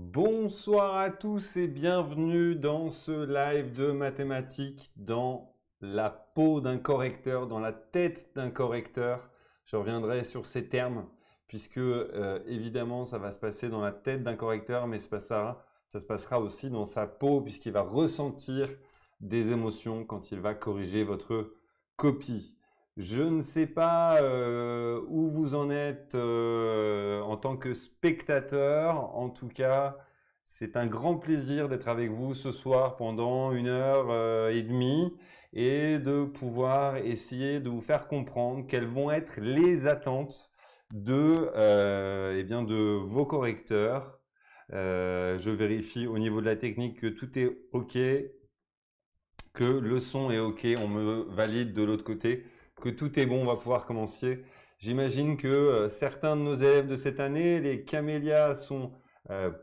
Bonsoir à tous et bienvenue dans ce live de mathématiques dans la peau d'un correcteur, dans la tête d'un correcteur. Je reviendrai sur ces termes puisque évidemment ça va se passer dans la tête d'un correcteur, mais ça se passera aussi dans sa peau puisqu'il va ressentir des émotions quand il va corriger votre copie. Je ne sais pas où vous en êtes en tant que spectateur. En tout cas, c'est un grand plaisir d'être avec vous ce soir pendant 1 heure et demie et de pouvoir essayer de vous faire comprendre quelles vont être les attentes de vos correcteurs. Je vérifie au niveau de la technique que tout est OK, que le son est OK. On me valide de l'autre côté que tout est bon, on va pouvoir commencer. J'imagine que certains de nos élèves de cette année, les camélias, sont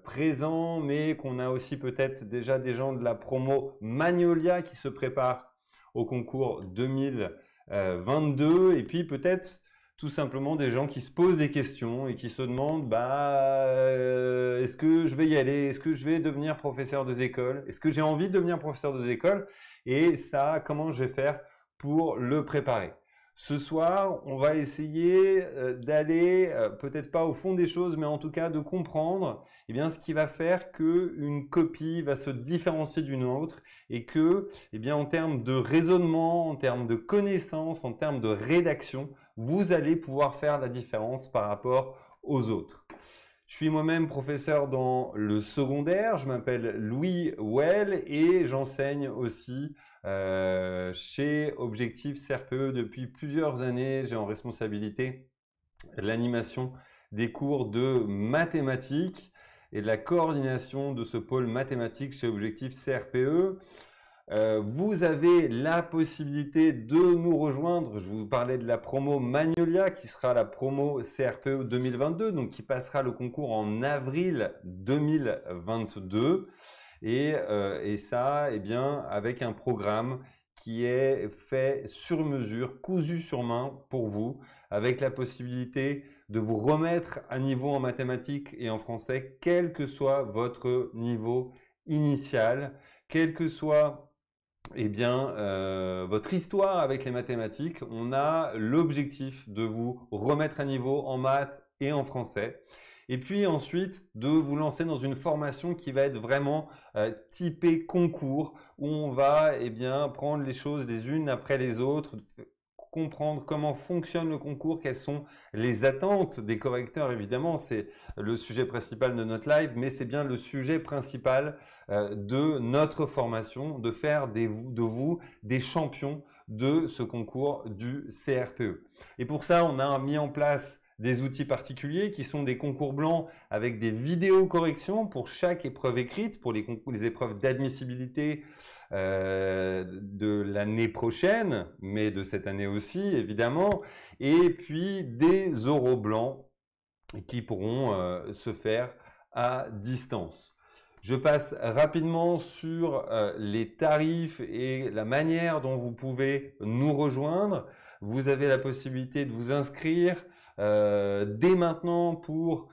présents, mais qu'on a aussi peut-être déjà des gens de la promo Magnolia qui se préparent au concours 2022, et puis peut-être tout simplement des gens qui se posent des questions et qui se demandent est-ce que je vais y aller? Est-ce que je vais devenir professeur des écoles? Est-ce que j'ai envie de devenir professeur des écoles? Et ça, comment je vais faire pour le préparer? Ce soir, on va essayer d'aller, peut-être pas au fond des choses, mais en tout cas de comprendre ce qui va faire qu'une copie va se différencier d'une autre et que, en termes de raisonnement, en termes de connaissances, en termes de rédaction, vous allez pouvoir faire la différence par rapport aux autres. Je suis moi-même professeur dans le secondaire, je m'appelle Louis Well et j'enseigne aussi chez Objectif CRPE depuis plusieurs années. J'ai en responsabilité l'animation des cours de mathématiques et de la coordination de ce pôle mathématique chez Objectif CRPE. Vous avez la possibilité de nous rejoindre. Je vous parlais de la promo Magnolia qui sera la promo CRPE 2022, donc qui passera le concours en avril 2022. Et ça, avec un programme qui est fait sur mesure, cousu sur main pour vous, avec la possibilité de vous remettre à niveau en mathématiques et en français, quel que soit votre niveau initial, quel que soit votre histoire avec les mathématiques. On a l'objectif de vous remettre à niveau en maths et en français. Et puis ensuite, de vous lancer dans une formation qui va être vraiment typée concours, où on va prendre les choses les unes après les autres, comprendre comment fonctionne le concours, quelles sont les attentes des correcteurs. Évidemment, c'est le sujet principal de notre live, mais c'est bien le sujet principal de notre formation, de faire de vous des champions de ce concours du CRPE. Et pour ça, on a mis en place des outils particuliers qui sont des concours blancs avec des vidéos corrections pour chaque épreuve écrite, pour les épreuves d'admissibilité de l'année prochaine, mais de cette année aussi évidemment, et puis des oraux blancs qui pourront se faire à distance. Je passe rapidement sur les tarifs et la manière dont vous pouvez nous rejoindre. Vous avez la possibilité de vous inscrire dès maintenant pour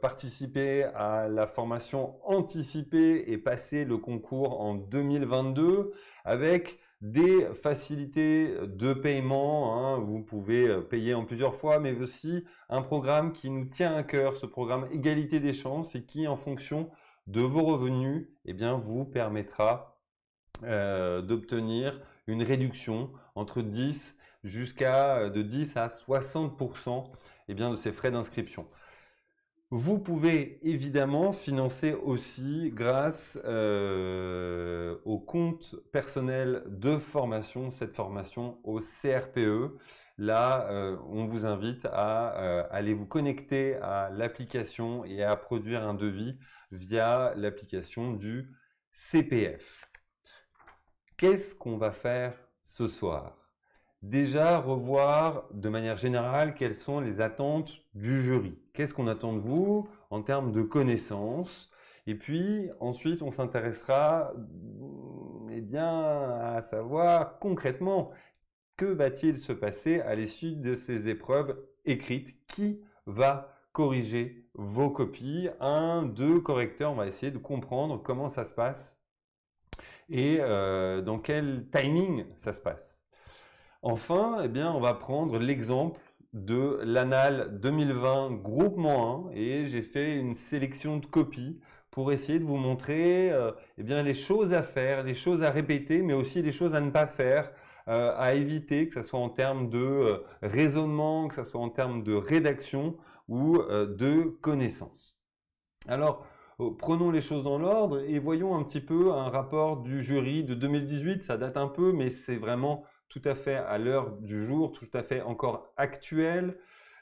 participer à la formation anticipée et passer le concours en 2022 avec des facilités de paiement. Vous pouvez payer en plusieurs fois, mais aussi un programme qui nous tient à cœur, ce programme Égalité des chances, et qui, en fonction de vos revenus, vous permettra d'obtenir une réduction entre 10 de 10 à 60% de ces frais d'inscription. Vous pouvez évidemment financer aussi grâce au compte personnel de formation, cette formation au CRPE. Là, on vous invite à aller vous connecter à l'application et à produire un devis via l'application du CPF. Qu'est-ce qu'on va faire ce soir ? Déjà, revoir de manière générale quelles sont les attentes du jury. Qu'est-ce qu'on attend de vous en termes de connaissances? Et puis, ensuite, on s'intéressera à savoir concrètement que va-t-il se passer à l'issue de ces épreuves écrites? Qui va corriger vos copies. 1, 2 correcteurs, on va essayer de comprendre comment ça se passe et dans quel timing ça se passe. Enfin, eh bien, on va prendre l'exemple de l'Annales 2020 groupement 1 et j'ai fait une sélection de copies pour essayer de vous montrer eh bien, les choses à faire, les choses à répéter, mais aussi les choses à ne pas faire, à éviter, que ce soit en termes de raisonnement, que ce soit en termes de rédaction ou de connaissances. Alors, prenons les choses dans l'ordre et voyons un petit peu un rapport du jury de 2018. Ça date un peu, mais c'est vraiment tout à fait à l'heure du jour, tout à fait encore actuel.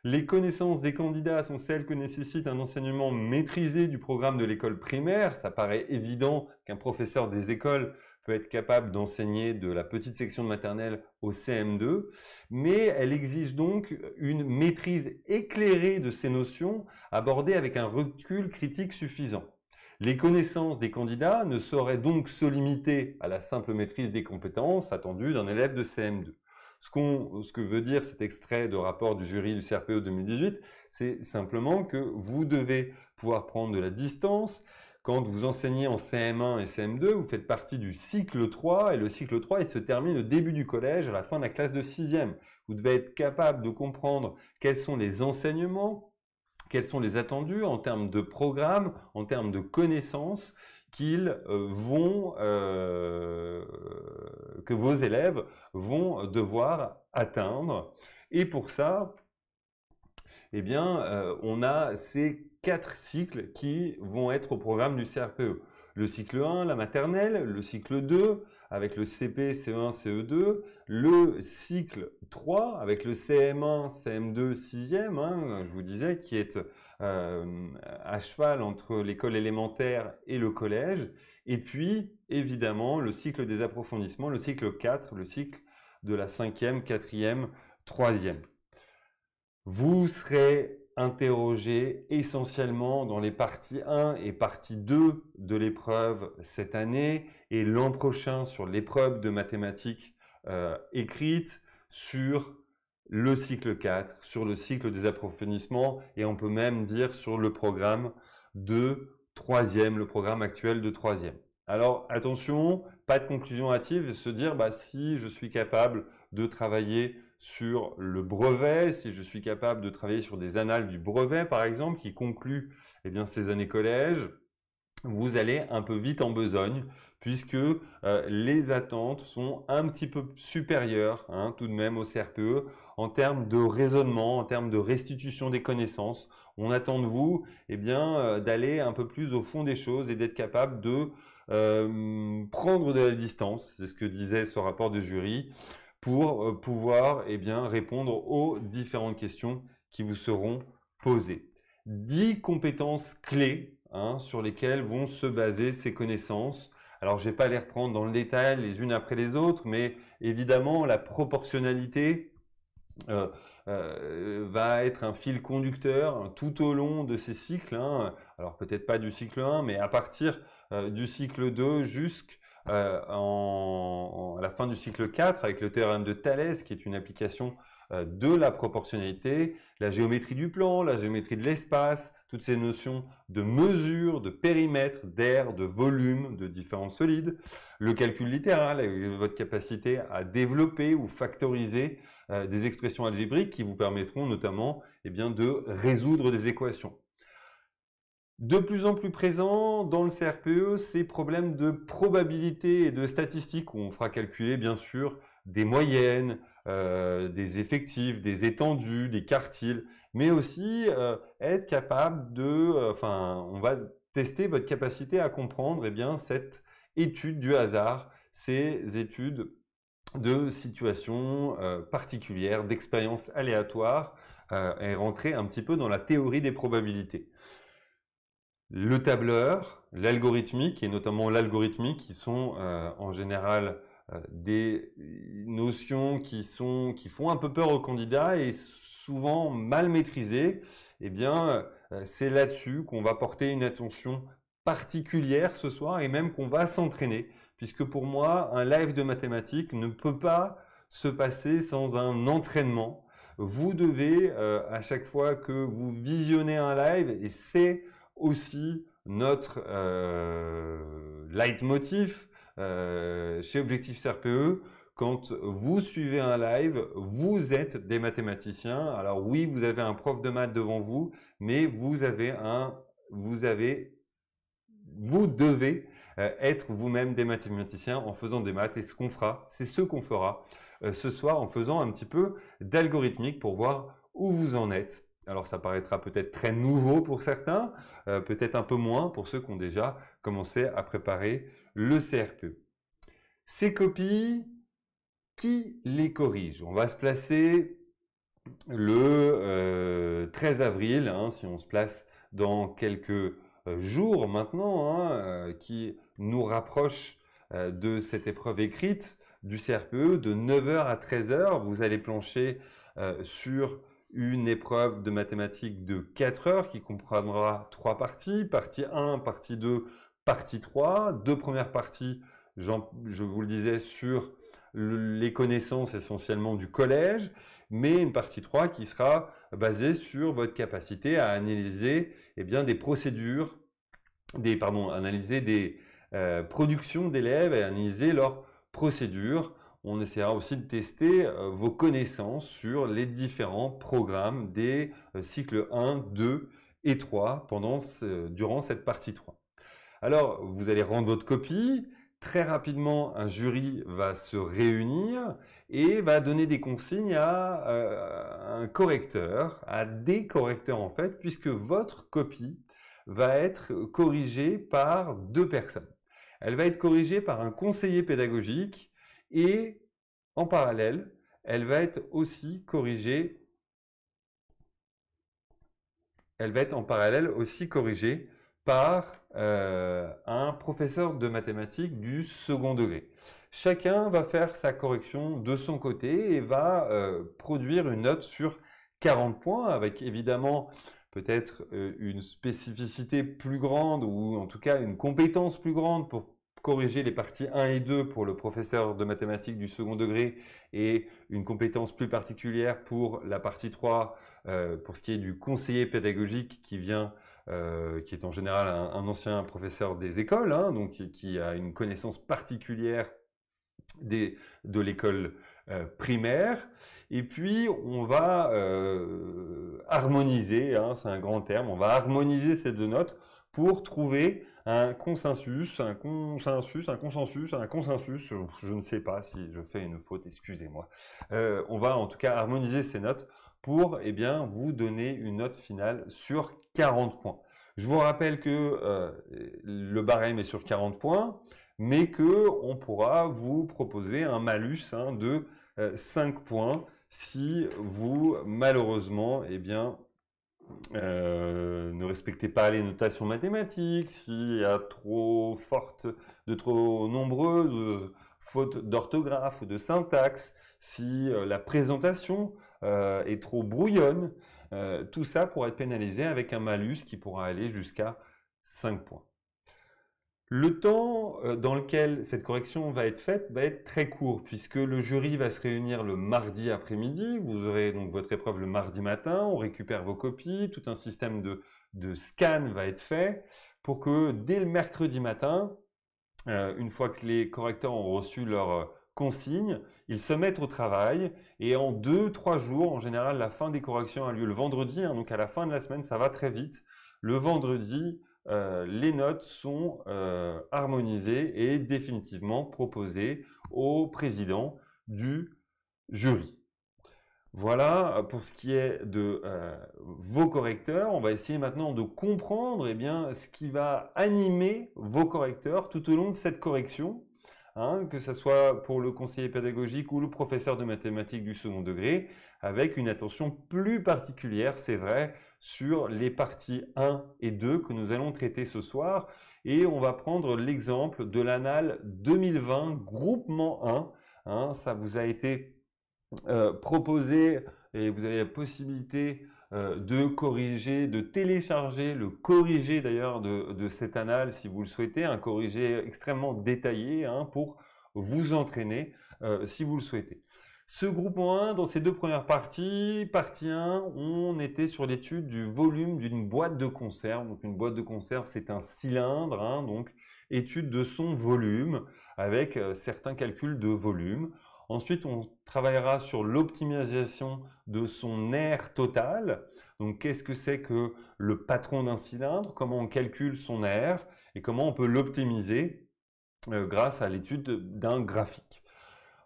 Les connaissances des candidats sont celles que nécessite un enseignement maîtrisé du programme de l'école primaire. Ça paraît évident qu'un professeur des écoles peut être capable d'enseigner de la petite section de maternelle au CM2, mais elle exige donc une maîtrise éclairée de ces notions abordées avec un recul critique suffisant. Les connaissances des candidats ne sauraient donc se limiter à la simple maîtrise des compétences attendues d'un élève de CM2. Ce que veut dire cet extrait de rapport du jury du CRPE 2018, c'est simplement que vous devez pouvoir prendre de la distance. Quand vous enseignez en CM1 et CM2, vous faites partie du cycle 3 et le cycle 3 il se termine au début du collège, à la fin de la classe de 6e. Vous devez être capable de comprendre quels sont les enseignements, quels sont les attendus en termes de programme, en termes de connaissances que vos élèves vont devoir atteindre. Et pour ça, eh bien, on a ces 4 cycles qui vont être au programme du CRPE. Le cycle 1, la maternelle, le cycle 2, avec le CP, CE1, CE2, le cycle 3, avec le CM1, CM2, 6e, hein, je vous disais, qui est à cheval entre l'école élémentaire et le collège, et puis, évidemment, le cycle des approfondissements, le cycle 4, le cycle de la 5e, 4e, 3e. Vous serez interrogé essentiellement dans les parties 1 et partie 2 de l'épreuve cette année et l'an prochain sur l'épreuve de mathématiques écrite, sur le cycle 4, sur le cycle des approfondissements et on peut même dire sur le programme de 3e, le programme actuel de 3e. Alors attention, pas de conclusion hâtive et se dire si je suis capable de travailler sur le brevet, si je suis capable de travailler sur des annales du brevet par exemple qui concluent ces années collège, vous allez un peu vite en besogne puisque les attentes sont un petit peu supérieures tout de même au CRPE en termes de raisonnement, en termes de restitution des connaissances. On attend de vous d'aller un peu plus au fond des choses et d'être capable de prendre de la distance, c'est ce que disait ce rapport de jury, pour pouvoir répondre aux différentes questions qui vous seront posées. 10 compétences clés sur lesquelles vont se baser ces connaissances. Alors, je ne vais pas les reprendre dans le détail les unes après les autres, mais évidemment, la proportionnalité va être un fil conducteur tout au long de ces cycles. Alors, peut-être pas du cycle 1, mais à partir du cycle 2 jusqu'à la fin du cycle 4 avec le théorème de Thalès qui est une application de la proportionnalité, la géométrie du plan, la géométrie de l'espace, toutes ces notions de mesure, de périmètre, d'air, de volume, de différents solides, le calcul littéral, votre capacité à développer ou factoriser des expressions algébriques qui vous permettront notamment de résoudre des équations. De plus en plus présent dans le CRPE, ces problèmes de probabilité et de statistiques où on fera calculer bien sûr des moyennes, des effectifs, des étendues, des quartiles, mais aussi être capable on va tester votre capacité à comprendre cette étude du hasard, ces études de situations particulières, d'expériences aléatoires et rentrer un petit peu dans la théorie des probabilités. Le tableur, l'algorithmique et notamment l'algorithmique qui sont en général des notions qui font un peu peur aux candidats et souvent mal maîtrisées, c'est là-dessus qu'on va porter une attention particulière ce soir et même qu'on va s'entraîner puisque pour moi, un live de mathématiques ne peut pas se passer sans un entraînement. vous devez, à chaque fois que vous visionnez un live, et c'est aussi notre leitmotiv chez Objectif CRPE, quand vous suivez un live, vous êtes des mathématiciens. Alors oui, vous avez un prof de maths devant vous, mais vous devez être vous-même des mathématiciens en faisant des maths. Et ce qu'on fera, c'est ce qu'on fera ce soir en faisant un petit peu d'algorithmique pour voir où vous en êtes. Alors ça paraîtra peut-être très nouveau pour certains, peut-être un peu moins pour ceux qui ont déjà commencé à préparer le CRPE. Ces copies, qui les corrige? On va se placer le 13 avril, hein, si on se place dans quelques jours maintenant, hein, qui nous rapproche de cette épreuve écrite du CRPE de 9h à 13h. Vous allez plancher sur une épreuve de mathématiques de 4 heures qui comprendra 3 parties. Partie 1, partie 2, partie 3. Deux premières parties, je vous le disais, sur les connaissances essentiellement du collège, mais une partie 3 qui sera basée sur votre capacité à analyser des procédures, analyser des productions d'élèves et analyser leurs procédures. On essaiera aussi de tester vos connaissances sur les différents programmes des cycles 1, 2 et 3 durant cette partie 3. Alors, vous allez rendre votre copie. Très rapidement, un jury va se réunir et va donner des consignes à un correcteur, à des correcteurs en fait, puisque votre copie va être corrigée par deux personnes. Elle va être corrigée par un conseiller pédagogique et en parallèle, elle va être aussi corrigée par un professeur de mathématiques du second degré. Chacun va faire sa correction de son côté et va produire une note sur 40 points avec évidemment peut-être une spécificité plus grande ou en tout cas une compétence plus grande pour corriger les parties 1 et 2 pour le professeur de mathématiques du second degré et une compétence plus particulière pour la partie 3 pour ce qui est du conseiller pédagogique qui est en général un ancien professeur des écoles, hein, donc qui a une connaissance particulière de l'école primaire. Et puis, on va harmoniser, hein, c'est un grand terme, on va harmoniser ces deux notes pour trouver un consensus, je ne sais pas si je fais une faute, excusez-moi. On va en tout cas harmoniser ces notes pour vous donner une note finale sur 40 points. Je vous rappelle que le barème est sur 40 points, mais qu'on pourra vous proposer un malus de 5 points si vous, malheureusement, ne respectez pas les notations mathématiques, s'il y a trop nombreuses fautes d'orthographe ou de syntaxe, si la présentation est trop brouillonne, tout ça pourra être pénalisé avec un malus qui pourra aller jusqu'à 5 points. Le temps dans lequel cette correction va être faite va être très court puisque le jury va se réunir le mardi après-midi. Vous aurez donc votre épreuve le mardi matin, on récupère vos copies, tout un système de scan va être fait pour que dès le mercredi matin, une fois que les correcteurs ont reçu leur consigne, ils se mettent au travail et en 2-3 jours, en général la fin des corrections a lieu le vendredi, hein, donc à la fin de la semaine ça va très vite. Le vendredi, les notes sont harmonisées et définitivement proposées au président du jury. Voilà pour ce qui est de vos correcteurs. On va essayer maintenant de comprendre ce qui va animer vos correcteurs tout au long de cette correction, hein, que ce soit pour le conseiller pédagogique ou le professeur de mathématiques du second degré, avec une attention plus particulière, c'est vrai, sur les parties 1 et 2 que nous allons traiter ce soir. Et on va prendre l'exemple de l'annale 2020, groupement 1. Hein, ça vous a été proposé et vous avez la possibilité de corriger, de télécharger le corrigé d'ailleurs de cette annale si vous le souhaitez, un corrigé extrêmement détaillé hein, pour vous entraîner si vous le souhaitez. Ce groupement 1, dans ces deux premières parties, partie 1, on était sur l'étude du volume d'une boîte de conserve. Donc une boîte de conserve, c'est un cylindre, hein, donc étude de son volume avec certains calculs de volume. Ensuite, on travaillera sur l'optimisation de son air total. Donc qu'est-ce que c'est que le patron d'un cylindre, comment on calcule son air et comment on peut l'optimiser grâce à l'étude d'un graphique.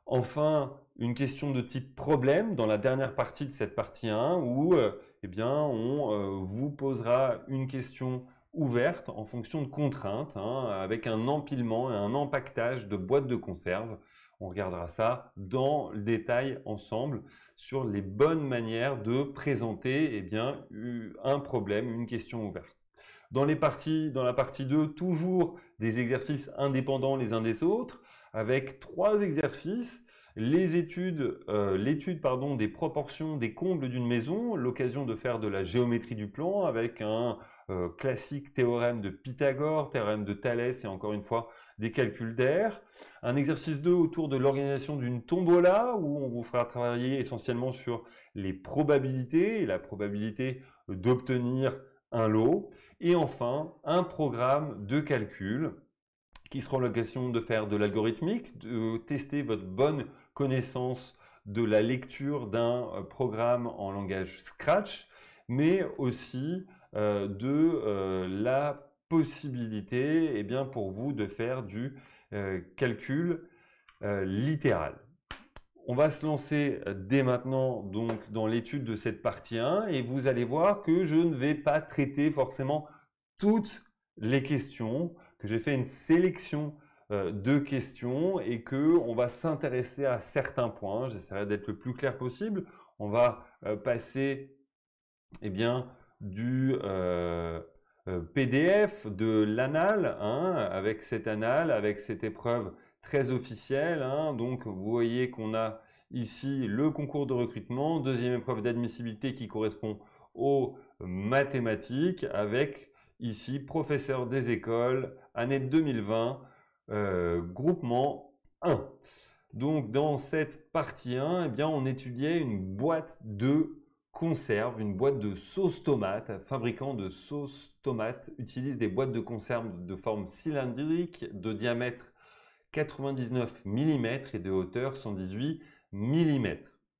Enfin, une question de type problème dans la dernière partie de cette partie 1 où eh bien, on vous posera une question ouverte en fonction de contraintes hein, avec un empilement et un empaquetage de boîtes de conserve. On regardera ça dans le détail ensemble sur les bonnes manières de présenter eh bien, un problème, une question ouverte. Dans la partie 2, toujours des exercices indépendants les uns des autres, avec 3 exercices. L'étude des proportions des combles d'une maison, l'occasion de faire de la géométrie du plan avec un classique théorème de Pythagore, théorème de Thalès et encore une fois des calculs d'air. Un exercice 2 autour de l'organisation d'une tombola où on vous fera travailler essentiellement sur les probabilités et la probabilité d'obtenir un lot. Et enfin, un programme de calcul qui sera l'occasion de faire de l'algorithmique, de tester votre bonne connaissance de la lecture d'un programme en langage Scratch, mais aussi de la possibilité eh bien, pour vous de faire du calcul littéral. On va se lancer dès maintenant donc dans l'étude de cette partie 1 et vous allez voir que je ne vais pas traiter forcément toutes les questions, que j'ai fait une sélection de questions et que on va s'intéresser à certains points. J'essaierai d'être le plus clair possible. On va passer eh bien, du PDF de l'annale, hein, avec cette annale, avec cette épreuve très officielle. Hein. Donc, vous voyez qu'on a ici le concours de recrutement, deuxième épreuve d'admissibilité qui correspond aux mathématiques, avec ici professeur des écoles, année 2020, groupement 1. Donc, dans cette partie 1, eh bien, on étudiait une boîte de conserve, une boîte de sauce tomate. Fabricant de sauce tomate utilise des boîtes de conserve de forme cylindrique de diamètre 99 mm et de hauteur 118 mm.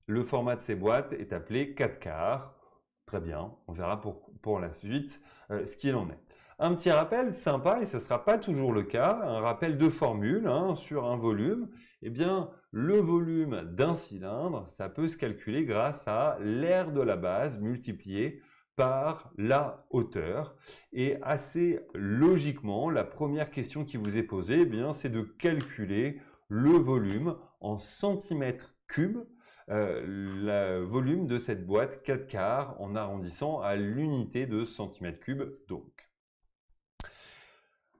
Le format de ces boîtes est appelé 4 quarts. Très bien, on verra pour la suite ce qu'il en est. Un petit rappel sympa, et ce ne sera pas toujours le cas, un rappel de formule hein, sur un volume. Eh bien, le volume d'un cylindre, ça peut se calculer grâce à l'aire de la base multiplié par la hauteur. Et assez logiquement, la première question qui vous est posée, eh bien, c'est de calculer le volume en centimètres cubes, le volume de cette boîte 4 quarts en arrondissant à l'unité de centimètre cube donc.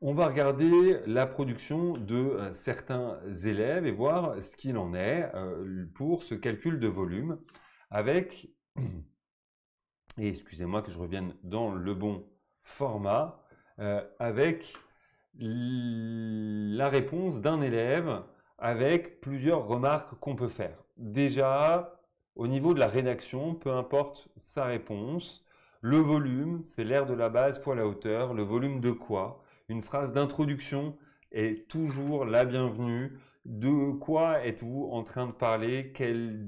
On va regarder la production de certains élèves et voir ce qu'il en est pour ce calcul de volume avec, et excusez-moi que je revienne dans le bon format, avec la réponse d'un élève avec plusieurs remarques qu'on peut faire. Déjà, au niveau de la rédaction, peu importe sa réponse, le volume, c'est l'aire de la base fois la hauteur, le volume de quoi? Une phrase d'introduction est toujours la bienvenue. De quoi êtes-vous en train de parler?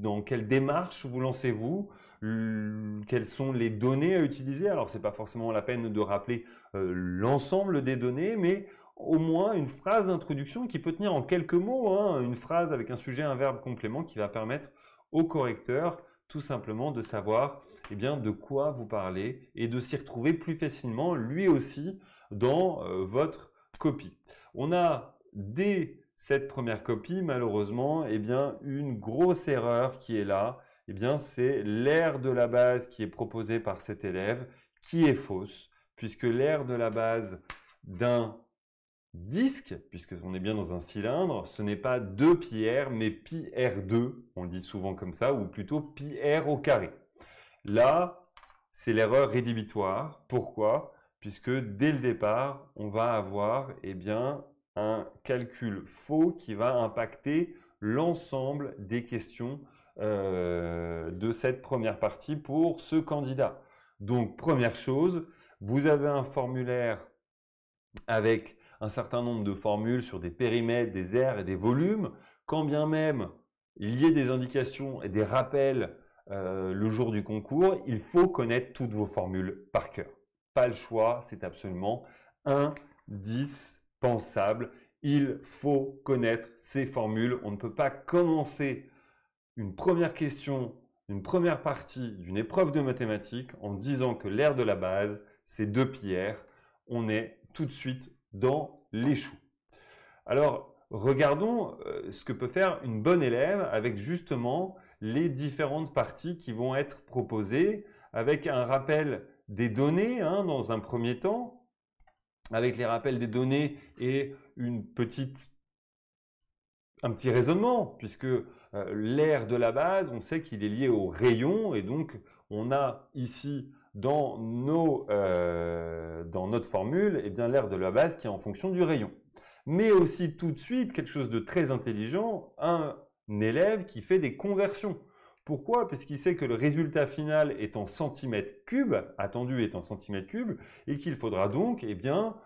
Dans quelle démarche vous lancez-vous? Quelles sont les données à utiliser? Alors, ce n'est pas forcément la peine de rappeler l'ensemble des données, mais au moins une phrase d'introduction qui peut tenir en quelques mots, hein, une phrase avec un sujet, un verbe complément qui va permettre au correcteur tout simplement de savoir eh bien, de quoi vous parlez et de s'y retrouver plus facilement lui aussi dans votre copie. On a dès cette première copie malheureusement eh bien, une grosse erreur qui est là. Eh bien, c'est l'aire de la base qui est proposée par cet élève qui est fausse puisque l'aire de la base d'un disque, puisqu'on est bien dans un cylindre, ce n'est pas 2 pi r, mais pi r2, on le dit souvent comme ça, ou plutôt pi r au carré. Là, c'est l'erreur rédhibitoire. Pourquoi? Puisque dès le départ, on va avoir eh bien, un calcul faux qui va impacter l'ensemble des questions de cette première partie pour ce candidat. Donc, première chose, vous avez un formulaire avec un certain nombre de formules sur des périmètres, des aires et des volumes. Quand bien même il y ait des indications et des rappels le jour du concours, il faut connaître toutes vos formules par cœur. Pas le choix, c'est absolument indispensable. Il faut connaître ces formules. On ne peut pas commencer une première question, une première partie d'une épreuve de mathématiques en disant que l'aire de la base, c'est 2 pi r. On est tout de suite dans les choux. Alors, regardons ce que peut faire une bonne élève avec justement les différentes parties qui vont être proposées, avec un rappel des données dans un premier temps, avec les rappels des données et un petit raisonnement, puisque l'aire de la base, on sait qu'il est lié au rayon, et donc on a ici dans notre formule, eh bien l'aire de la base qui est en fonction du rayon. Mais aussi tout de suite, quelque chose de très intelligent, un élève qui fait des conversions. Pourquoi? Parce qu'il sait que le résultat final est en centimètres cubes, attendu est en centimètres cubes, et qu'il faudra donc, eh bien,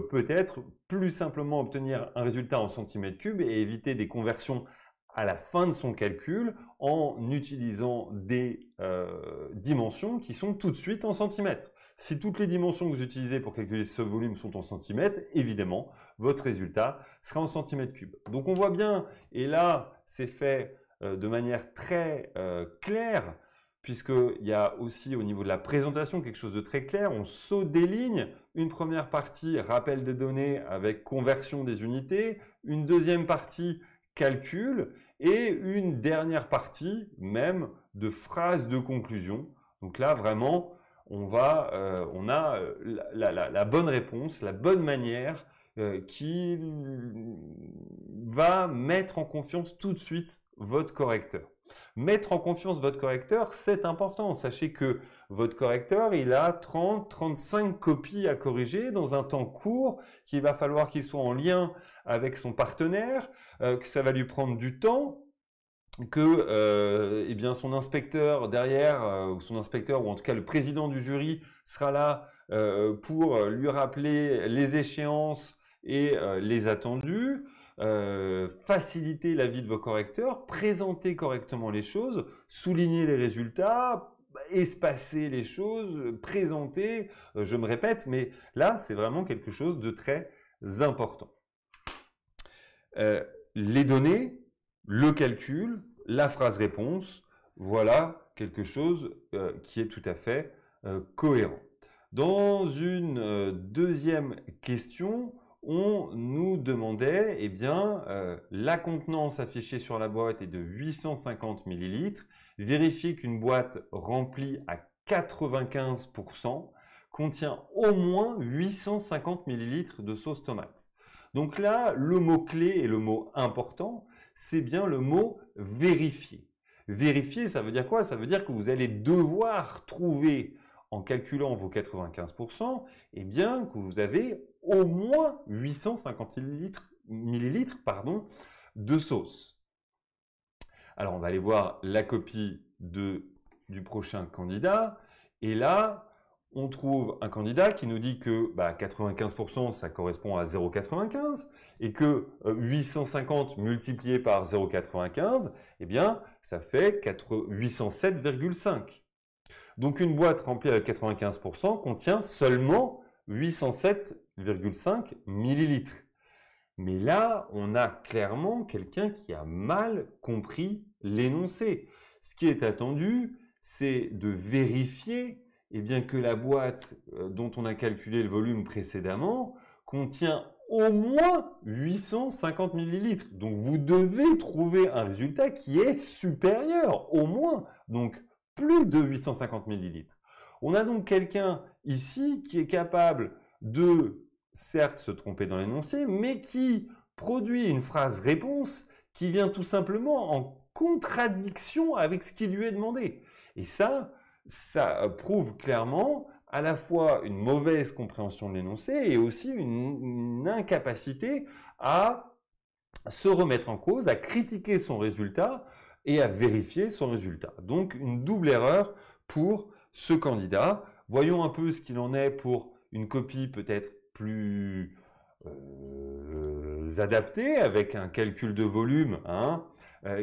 peut-être plus simplement obtenir un résultat en centimètres cubes et éviter des conversions à la fin de son calcul en utilisant des dimensions qui sont tout de suite en centimètres. Si toutes les dimensions que vous utilisez pour calculer ce volume sont en centimètres, évidemment, votre résultat sera en centimètres cubes. Donc on voit bien, et là c'est fait de manière très claire, puisqu'il y a aussi au niveau de la présentation quelque chose de très clair. On saute des lignes, une première partie rappel des données avec conversion des unités, une deuxième partie calcul et une dernière partie même de phrase de conclusion. Donc là vraiment on a la bonne réponse, la bonne manière qui va mettre en confiance tout de suite votre correcteur. Mettre en confiance votre correcteur, c'est important. Sachez que votre correcteur, il a 30-35 copies à corriger dans un temps court, qu'il va falloir qu'il soit en lien avec son partenaire, que ça va lui prendre du temps, que eh bien son inspecteur derrière, ou son inspecteur, ou en tout cas le président du jury, sera là pour lui rappeler les échéances et les attendus. Faciliter la vie de vos correcteurs, présenter correctement les choses, souligner les résultats, espacer les choses, présenter, je me répète, mais là c'est vraiment quelque chose de très important. Les données, le calcul, la phrase réponse, voilà quelque chose qui est tout à fait cohérent. Dans une deuxième question, on nous demandait, eh bien, la contenance affichée sur la boîte est de 850 ml. Vérifiez qu'une boîte remplie à 95% contient au moins 850 ml de sauce tomate. Donc là, le mot-clé et le mot important, c'est bien le mot vérifier. Vérifier, ça veut dire quoi? Ça veut dire que vous allez devoir trouver, en calculant vos 95%, eh bien, que vous avez au moins 850 millilitres de sauce. Alors, on va aller voir la copie du prochain candidat. Et là, on trouve un candidat qui nous dit que 95% ça correspond à 0,95 et que 850 multiplié par 0,95, eh bien, ça fait 807,5. Donc une boîte remplie à 95% contient seulement 807,5 millilitres. Mais là, on a clairement quelqu'un qui a mal compris l'énoncé. Ce qui est attendu, c'est de vérifier que la boîte dont on a calculé le volume précédemment contient au moins 850 millilitres. Donc vous devez trouver un résultat qui est supérieur, au moins. Donc plus de 850 millilitres. On a donc quelqu'un ici qui est capable de, certes, se tromper dans l'énoncé, mais qui produit une phrase réponse qui vient tout simplement en contradiction avec ce qui lui est demandé. Et ça prouve clairement à la fois une mauvaise compréhension de l'énoncé et aussi une incapacité à se remettre en cause, à critiquer son résultat et à vérifier son résultat. Donc une double erreur pour ce candidat. Voyons un peu ce qu'il en est pour une copie peut-être plus adaptée, avec un calcul de volume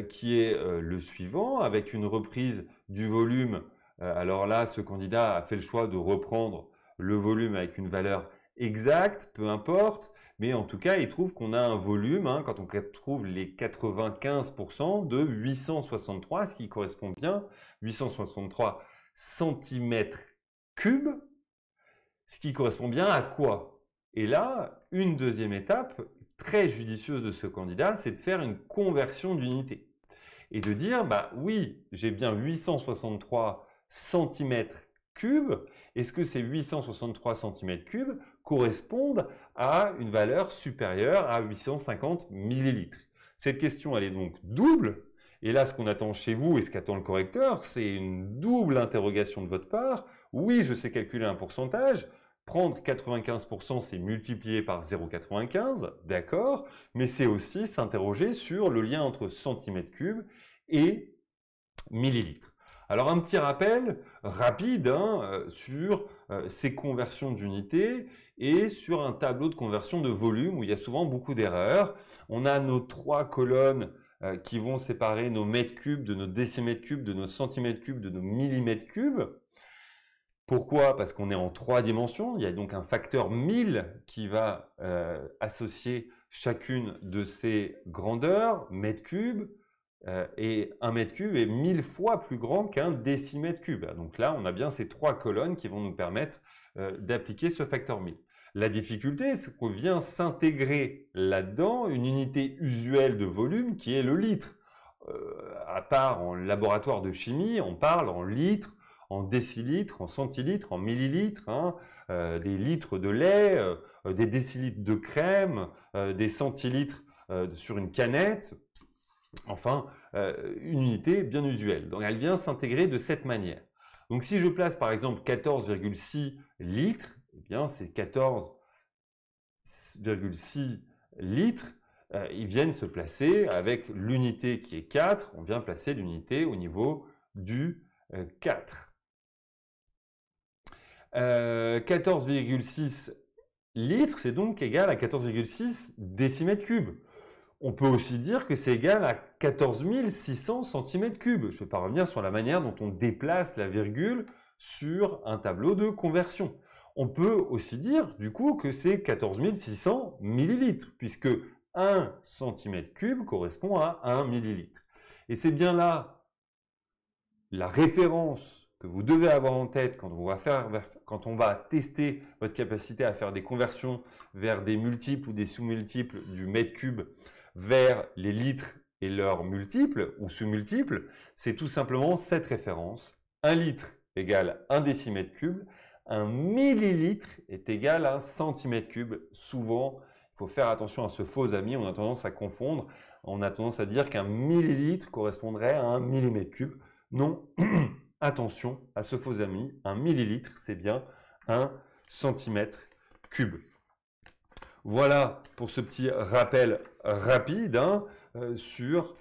qui est le suivant, avec une reprise du volume. Alors là, ce candidat a fait le choix de reprendre le volume avec une valeur exacte, peu importe, mais en tout cas, il trouve qu'on a un volume, quand on trouve les 95% de 863, ce qui correspond bien, 863 cm3, ce qui correspond bien à quoi? Et là, une deuxième étape très judicieuse de ce candidat, c'est de faire une conversion d'unité. Et de dire, bah oui, j'ai bien 863 cm3. Est-ce que ces 863 cm3 correspondent à une valeur supérieure à 850 ml? Cette question, elle est donc double. Et là, ce qu'on attend chez vous et ce qu'attend le correcteur, c'est une double interrogation de votre part. Oui, je sais calculer un pourcentage. Prendre 95%, c'est multiplier par 0,95, d'accord, mais c'est aussi s'interroger sur le lien entre cm3 et millilitres. Alors un petit rappel rapide sur ces conversions d'unités et sur un tableau de conversion de volume où il y a souvent beaucoup d'erreurs. On a nos trois colonnes qui vont séparer nos mètres cubes de nos décimètres cubes, de nos centimètres cubes, de nos millimètres cubes. Pourquoi? Parce qu'on est en 3 dimensions. Il y a donc un facteur 1000 qui va associer chacune de ces grandeurs, mètres cubes, et un mètre cube est 1000 fois plus grand qu'un décimètre cube. Donc là, on a bien ces 3 colonnes qui vont nous permettre d'appliquer ce facteur 1000. La difficulté, c'est qu'on vient s'intégrer là-dedans une unité usuelle de volume qui est le litre. À part en laboratoire de chimie, on parle en litres, en décilitres, en centilitres, en millilitres, des litres de lait, des décilitres de crème, des centilitres sur une canette. Enfin, une unité bien usuelle. Donc, elle vient s'intégrer de cette manière. Donc, si je place par exemple 14,6 litres, eh bien, c'est 14,6 litres. Ils viennent se placer avec l'unité qui est 4. On vient placer l'unité au niveau du 4. 14,6 litres, c'est donc égal à 14,6 décimètres cubes. On peut aussi dire que c'est égal à 14 600 cm3. Je ne vais pas revenir sur la manière dont on déplace la virgule sur un tableau de conversion. On peut aussi dire du coup que c'est 14 600 millilitres, puisque 1 cm3 correspond à 1 millilitre. Et c'est bien là la référence que vous devez avoir en tête quand on va tester votre capacité à faire des conversions vers des multiples ou des sous-multiples du mètre cube vers les litres et leurs multiples ou sous-multiples, c'est tout simplement cette référence. 1 litre égale 1 décimètre cube, 1 millilitre est égal à 1 centimètre cube. Souvent, il faut faire attention à ce faux ami, on a tendance à confondre, on a tendance à dire qu'un millilitre correspondrait à 1 millimètre cube. Non, attention à ce faux ami, 1 millilitre, c'est bien 1 centimètre cube. Voilà pour ce petit rappel rapide sur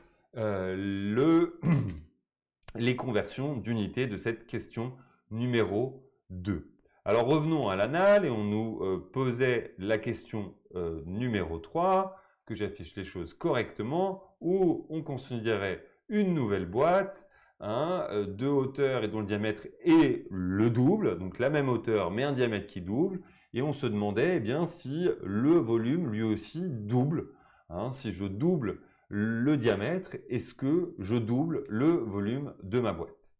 les conversions d'unités de cette question numéro 2. Alors revenons à l'anal et on nous posait la question numéro 3, que j'affiche les choses correctement, où on considérait une nouvelle boîte de hauteur et dont le diamètre est le double, donc la même hauteur mais un diamètre qui double. Et on se demandait si le volume lui aussi double. Si je double le diamètre, est-ce que je double le volume de ma boîte?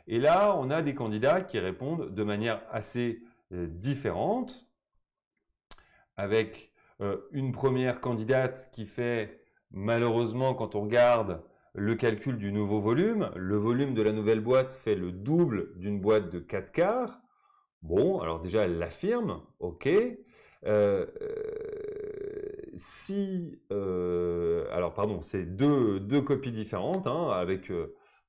Et là, on a des candidats qui répondent de manière assez différente, avec une première candidate qui fait, malheureusement, quand on regarde le calcul du nouveau volume, le volume de la nouvelle boîte fait le double d'une boîte de 4 quarts. Bon, alors déjà, elle l'affirme, ok. Alors pardon, c'est deux copies différentes, avec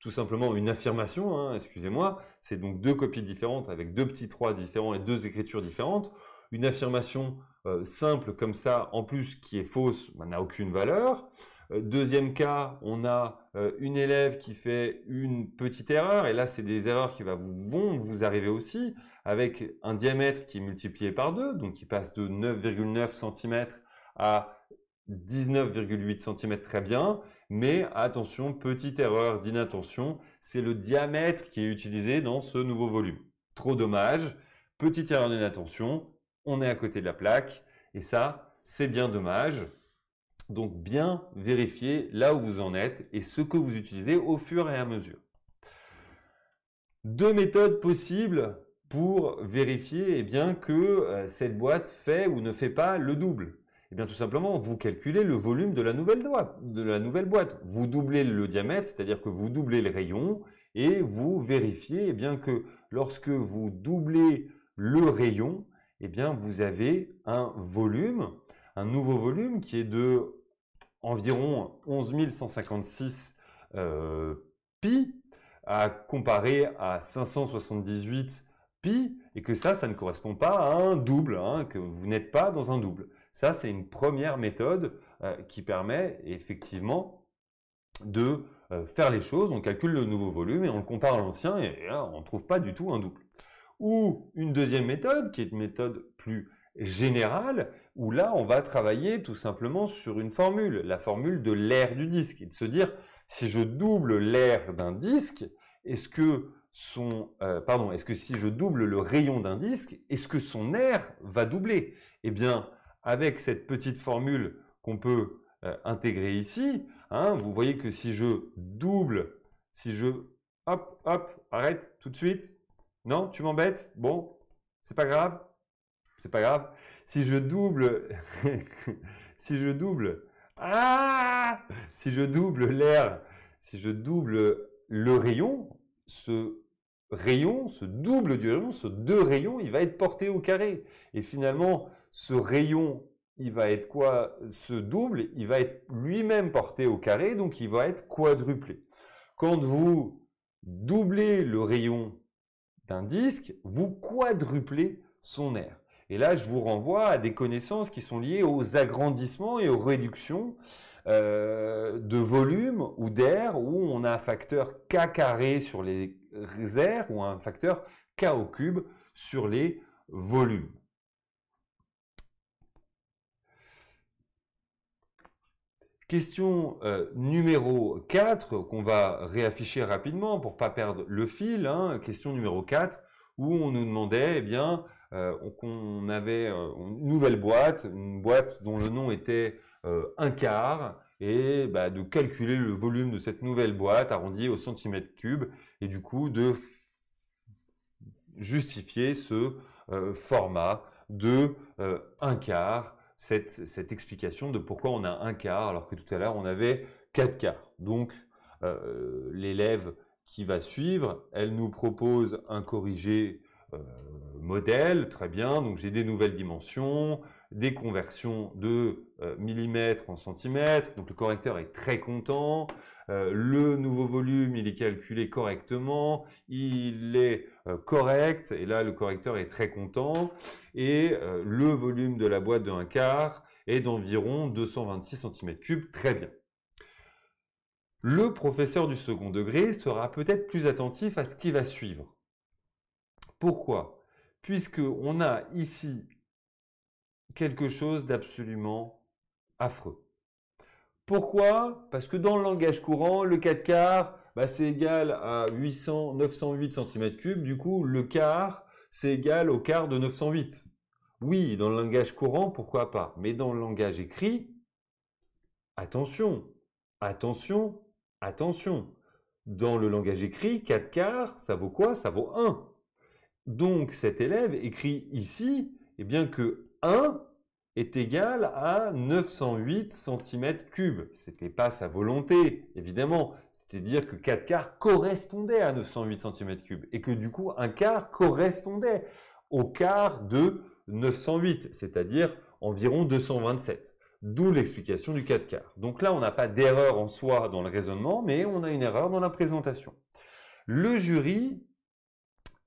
tout simplement une affirmation, excusez-moi. C'est donc 2 copies différentes avec 2 petits 3 différents et 2 écritures différentes. Une affirmation simple comme ça, en plus qui est fausse, n'a aucune valeur. Deuxième cas, on a une élève qui fait une petite erreur, et là, c'est des erreurs qui vont vous arriver aussi, avec un diamètre qui est multiplié par 2, donc qui passe de 9,9 cm à 19,8 cm, très bien, mais attention, petite erreur d'inattention, c'est le diamètre qui est utilisé dans ce nouveau volume. Trop dommage, petite erreur d'inattention, on est à côté de la plaque, et ça, c'est bien dommage. Donc, bien vérifier là où vous en êtes et ce que vous utilisez au fur et à mesure. Deux méthodes possibles pour vérifier que cette boîte fait ou ne fait pas le double. Eh bien, tout simplement, vous calculez le volume de la nouvelle boîte. Vous doublez le diamètre, c'est-à-dire que vous doublez le rayon et vous vérifiez que lorsque vous doublez le rayon, vous avez un volume, un nouveau volume qui est de environ 11 156 pi à comparer à 578 pi et que ça ne correspond pas à un double, que vous n'êtes pas dans un double. Ça, c'est une première méthode qui permet effectivement de faire les choses. On calcule le nouveau volume et on le compare à l'ancien et là, on ne trouve pas du tout un double. Ou une deuxième méthode qui est une méthode plus générale, où là, on va travailler tout simplement sur une formule, la formule de l'aire du disque, et de se dire, si je double l'aire d'un disque, est-ce que si je double le rayon d'un disque, est-ce que son aire va doubler? Eh bien, avec cette petite formule qu'on peut intégrer ici, vous voyez que si je double, hop, arrête tout de suite, non, tu m'embêtes, bon, c'est pas grave, c'est pas grave. Si je double, si je double l'air, si je double le rayon, ce double du rayon, ce deux rayons, il va être porté au carré. Et finalement, ce rayon, il va être quoi? Ce double, il va être lui-même porté au carré, donc il va être quadruplé. Quand vous doublez le rayon d'un disque, vous quadruplez son aire. Et là, je vous renvoie à des connaissances qui sont liées aux agrandissements et aux réductions de volume ou d'air, où on a un facteur K carré sur les aires ou un facteur K au cube sur les volumes. Question numéro 4, qu'on va réafficher rapidement pour ne pas perdre le fil. Question numéro 4, où on nous demandait, qu'on avait une nouvelle boîte, une boîte dont le nom était 1/4, et de calculer le volume de cette nouvelle boîte arrondi au centimètre cube, et du coup de justifier ce format de 1/4, cette explication de pourquoi on a 1/4 alors que tout à l'heure on avait 4/4. Donc l'élève qui va suivre, elle nous propose un corrigé modèle, très bien, donc j'ai des nouvelles dimensions, des conversions de millimètres en centimètres, donc le correcteur est très content, le nouveau volume il est calculé correctement, il est correct, et là le correcteur est très content, et le volume de la boîte de 1/4 est d'environ 226 cm3, très bien. Le professeur du second degré sera peut-être plus attentif à ce qui va suivre. Pourquoi? Puisqu'on a ici quelque chose d'absolument affreux. Pourquoi? Parce que dans le langage courant, le 4/4, c'est égal à 908 cm3. Du coup, le quart, c'est égal au quart de 908. Oui, dans le langage courant, pourquoi pas? Mais dans le langage écrit, attention, attention, attention. Dans le langage écrit, 4/4, ça vaut quoi? Ça vaut 1. Donc, cet élève écrit ici que 1 est égal à 908 cm3. Ce n'était pas sa volonté, évidemment. C'est-à-dire que 4/4 correspondait à 908 cm3 et que du coup, 1/4 correspondait au quart de 908, c'est-à-dire environ 227. D'où l'explication du 4/4. Donc là, on n'a pas d'erreur en soi dans le raisonnement, mais on a une erreur dans la présentation. Le jury...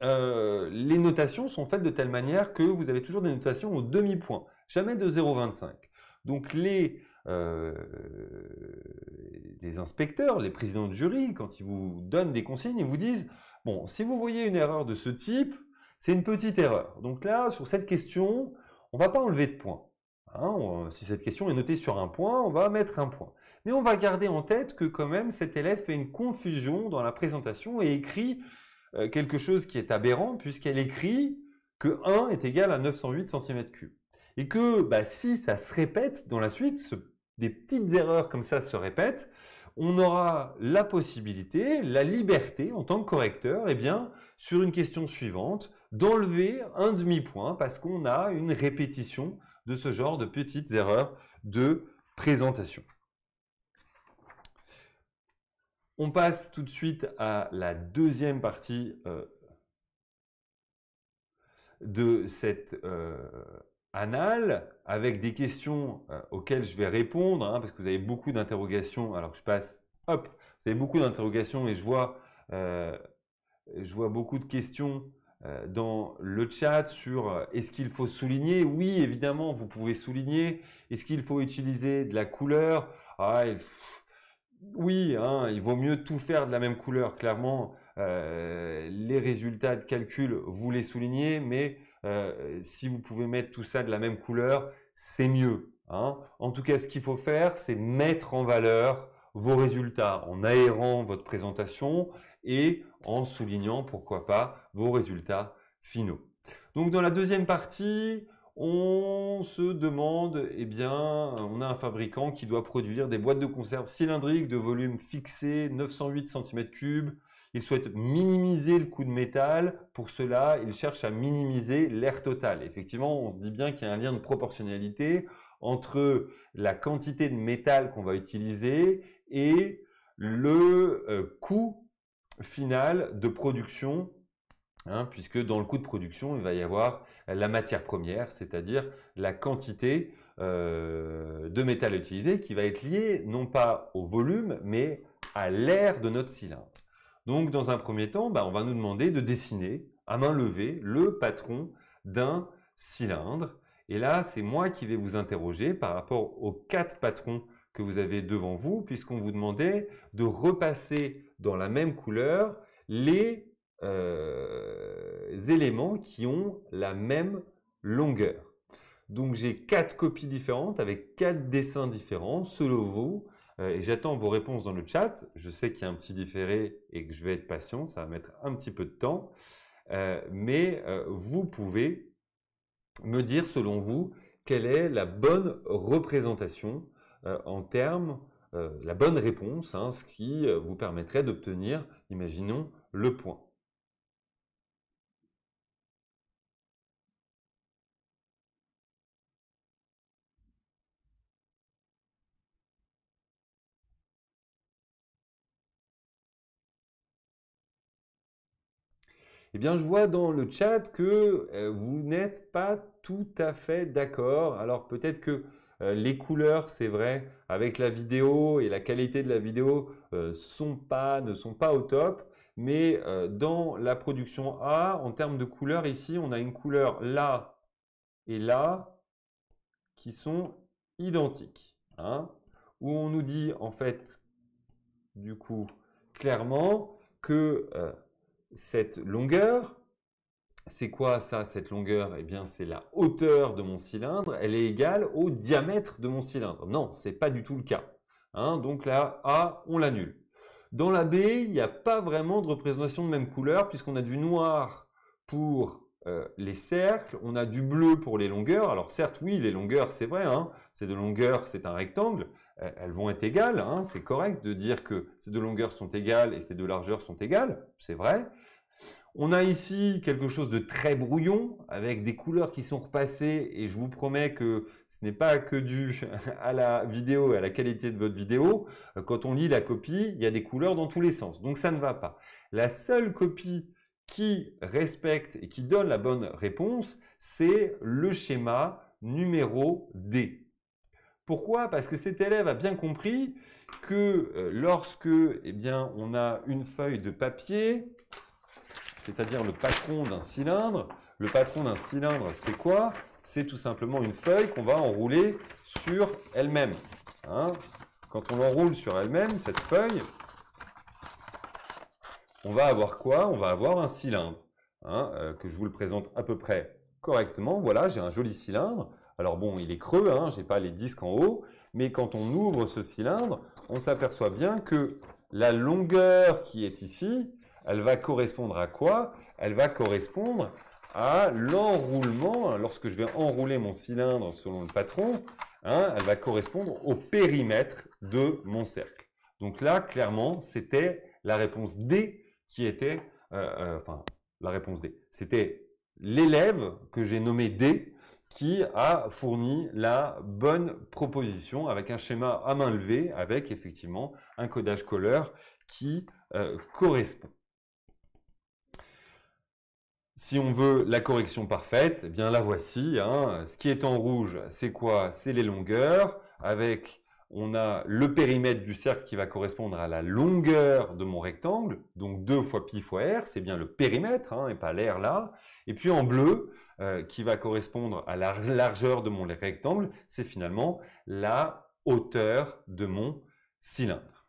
les notations sont faites de telle manière que vous avez toujours des notations au demi-point, jamais de 0,25. Donc les les inspecteurs, les présidents de jury, quand ils vous donnent des consignes, ils vous disent « Bon, si vous voyez une erreur de ce type, c'est une petite erreur. Donc là, sur cette question, on ne va pas enlever de points. Hein, si cette question est notée sur un point, on va mettre un point. Mais on va garder en tête que quand même, cet élève fait une confusion dans la présentation et écrit quelque chose qui est aberrant, puisqu'elle écrit que 1 est égal à 908 cm3. Et que si ça se répète dans la suite, des petites erreurs comme ça se répètent, on aura la possibilité, la liberté en tant que correcteur, sur une question suivante, d'enlever un demi-point parce qu'on a une répétition de ce genre de petites erreurs de présentation. On passe tout de suite à la deuxième partie de cette annale avec des questions auxquelles je vais répondre, hein, parce que vous avez beaucoup d'interrogations. Alors que je passe, hop, vous avez beaucoup d'interrogations et je vois beaucoup de questions dans le chat sur est-ce qu'il faut souligner? Oui, évidemment, vous pouvez souligner. Est-ce qu'il faut utiliser de la couleur? Oui, hein, il vaut mieux tout faire de la même couleur. Clairement, les résultats de calcul, vous les soulignez, mais si vous pouvez mettre tout ça de la même couleur, c'est mieux. Hein. En tout cas, ce qu'il faut faire, c'est mettre en valeur vos résultats en aérant votre présentation et en soulignant, pourquoi pas, vos résultats finaux. Donc, dans la deuxième partie, on se demande, on a un fabricant qui doit produire des boîtes de conserve cylindriques de volume fixé 908 cm3. Il souhaite minimiser le coût de métal. Pour cela, il cherche à minimiser l'air total. Effectivement, on se dit bien qu'il y a un lien de proportionnalité entre la quantité de métal qu'on va utiliser et le coût final de production, hein, puisque dans le coût de production, il va y avoir la matière première, c'est-à-dire la quantité de métal utilisé qui va être liée non pas au volume, mais à l'air de notre cylindre. Donc, dans un premier temps, on va nous demander de dessiner à main levée le patron d'un cylindre. Et là, c'est moi qui vais vous interroger par rapport aux 4 patrons que vous avez devant vous, puisqu'on vous demandait de repasser dans la même couleur les éléments qui ont la même longueur. Donc, j'ai 4 copies différentes avec 4 dessins différents selon vous. Et j'attends vos réponses dans le chat. Je sais qu'il y a un petit différé et que je vais être patient. Ça va mettre un petit peu de temps. Mais vous pouvez me dire, selon vous, quelle est la bonne représentation en termes, la bonne réponse, hein, ce qui vous permettrait d'obtenir, imaginons, le point. Eh bien, je vois dans le chat que vous n'êtes pas tout à fait d'accord. Alors, peut-être que les couleurs, c'est vrai, avec la vidéo et la qualité de la vidéo ne sont pas au top. Mais dans la production A, en termes de couleurs, ici, on a une couleur là et là qui sont identiques. Hein, où on nous dit, en fait, du coup, clairement que cette longueur, c'est quoi ça, cette longueur? Eh bien, c'est la hauteur de mon cylindre. Elle est égale au diamètre de mon cylindre. Non, ce n'est pas du tout le cas. Hein, donc là, A, on l'annule. Dans la B, il n'y a pas vraiment de représentation de même couleur puisqu'on a du noir pour les cercles, on a du bleu pour les longueurs. Alors certes, oui, les longueurs, c'est vrai, hein, ces deux longueurs, c'est un rectangle. Elles vont être égales, hein, c'est correct de dire que ces deux longueurs sont égales et ces deux largeurs sont égales, c'est vrai. On a ici quelque chose de très brouillon avec des couleurs qui sont repassées et je vous promets que ce n'est pas que dû à la vidéo et à la qualité de votre vidéo. Quand on lit la copie, il y a des couleurs dans tous les sens, donc ça ne va pas. La seule copie qui respecte et qui donne la bonne réponse, c'est le schéma numéro D. Pourquoi? Parce que cet élève a bien compris que lorsque on a une feuille de papier, c'est-à-dire le patron d'un cylindre, le patron d'un cylindre, c'est quoi? C'est tout simplement une feuille qu'on va enrouler sur elle-même. hein, quand on l'enroule sur elle-même, cette feuille, on va avoir quoi? On va avoir un cylindre, hein, que je vous le présente à peu près correctement. Voilà, j'ai un joli cylindre. Alors bon, il est creux, hein, je n'ai pas les disques en haut, mais quand on ouvre ce cylindre, on s'aperçoit bien que la longueur qui est ici, elle va correspondre à quoi? Elle va correspondre à l'enroulement. Lorsque je vais enrouler mon cylindre selon le patron, hein, elle va correspondre au périmètre de mon cercle. Donc là, clairement, c'était la réponse D qui était, enfin, la réponse D. C'était l'élève que j'ai nommé D qui a fourni la bonne proposition avec un schéma à main levée, avec effectivement un codage couleur qui correspond. Si on veut la correction parfaite, eh bien la voici, hein. Ce qui est en rouge, c'est quoi? C'est les longueurs, avec, on a le périmètre du cercle qui va correspondre à la longueur de mon rectangle, donc 2 fois pi fois r, c'est bien le périmètre, hein, et pas l'air là. Et puis en bleu, qui va correspondre à la largeur de mon rectangle, c'est finalement la hauteur de mon cylindre.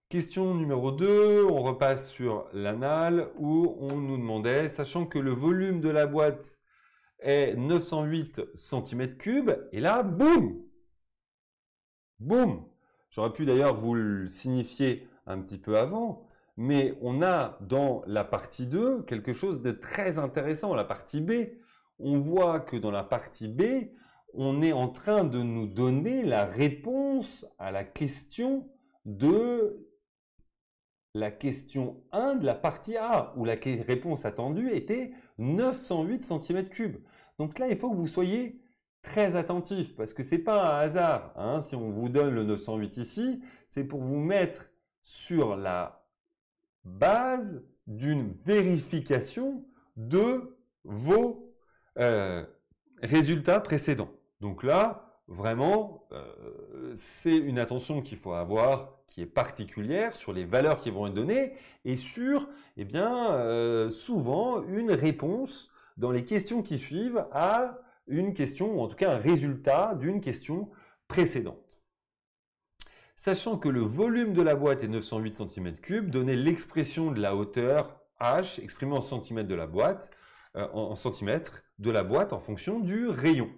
Question numéro 2, on repasse sur l'anal où on nous demandait, sachant que le volume de la boîte est 908 cm3, et là, boum! Boum! J'aurais pu d'ailleurs vous le signifier un petit peu avant, mais on a dans la partie 2 quelque chose de très intéressant, la partie B. On voit que dans la partie B, on est en train de nous donner la réponse à la question de la question 1 de la partie A, où la réponse attendue était 908 cm3. Donc là, il faut que vous soyez très attentif, parce que ce n'est pas un hasard, hein. Si on vous donne le 908 ici, c'est pour vous mettre sur la base d'une vérification de vos résultats précédents. Donc là, vraiment, c'est une attention qu'il faut avoir, qui est particulière sur les valeurs qui vont être données et sur, eh bien, souvent une réponse dans les questions qui suivent à une question, ou en tout cas un résultat d'une question précédente. Sachant que le volume de la boîte est 908 cm3, donnez l'expression de la hauteur h exprimée en centimètres de la boîte, en centimètres de la boîte en fonction du rayon.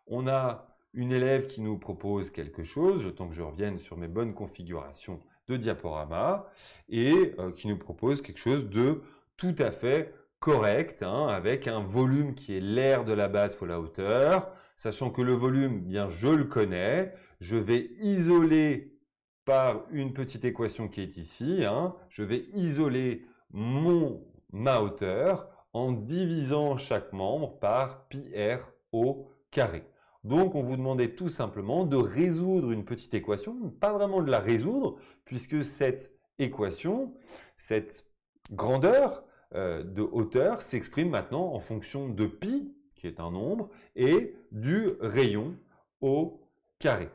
On a une élève qui nous propose quelque chose, le temps que je revienne sur mes bonnes configurations de diaporama, et qui nous propose quelque chose de tout à fait correct, hein, avec un volume qui est l'aire de la base fois la hauteur, sachant que le volume, bien je le connais, je vais isoler par une petite équation qui est ici, hein, je vais isoler ma hauteur en divisant chaque membre par pi r au carré. Donc, on vous demandait tout simplement de résoudre une petite équation, pas vraiment de la résoudre, puisque cette équation, cette grandeur de hauteur s'exprime maintenant en fonction de pi, qui est un nombre, et du rayon au carré.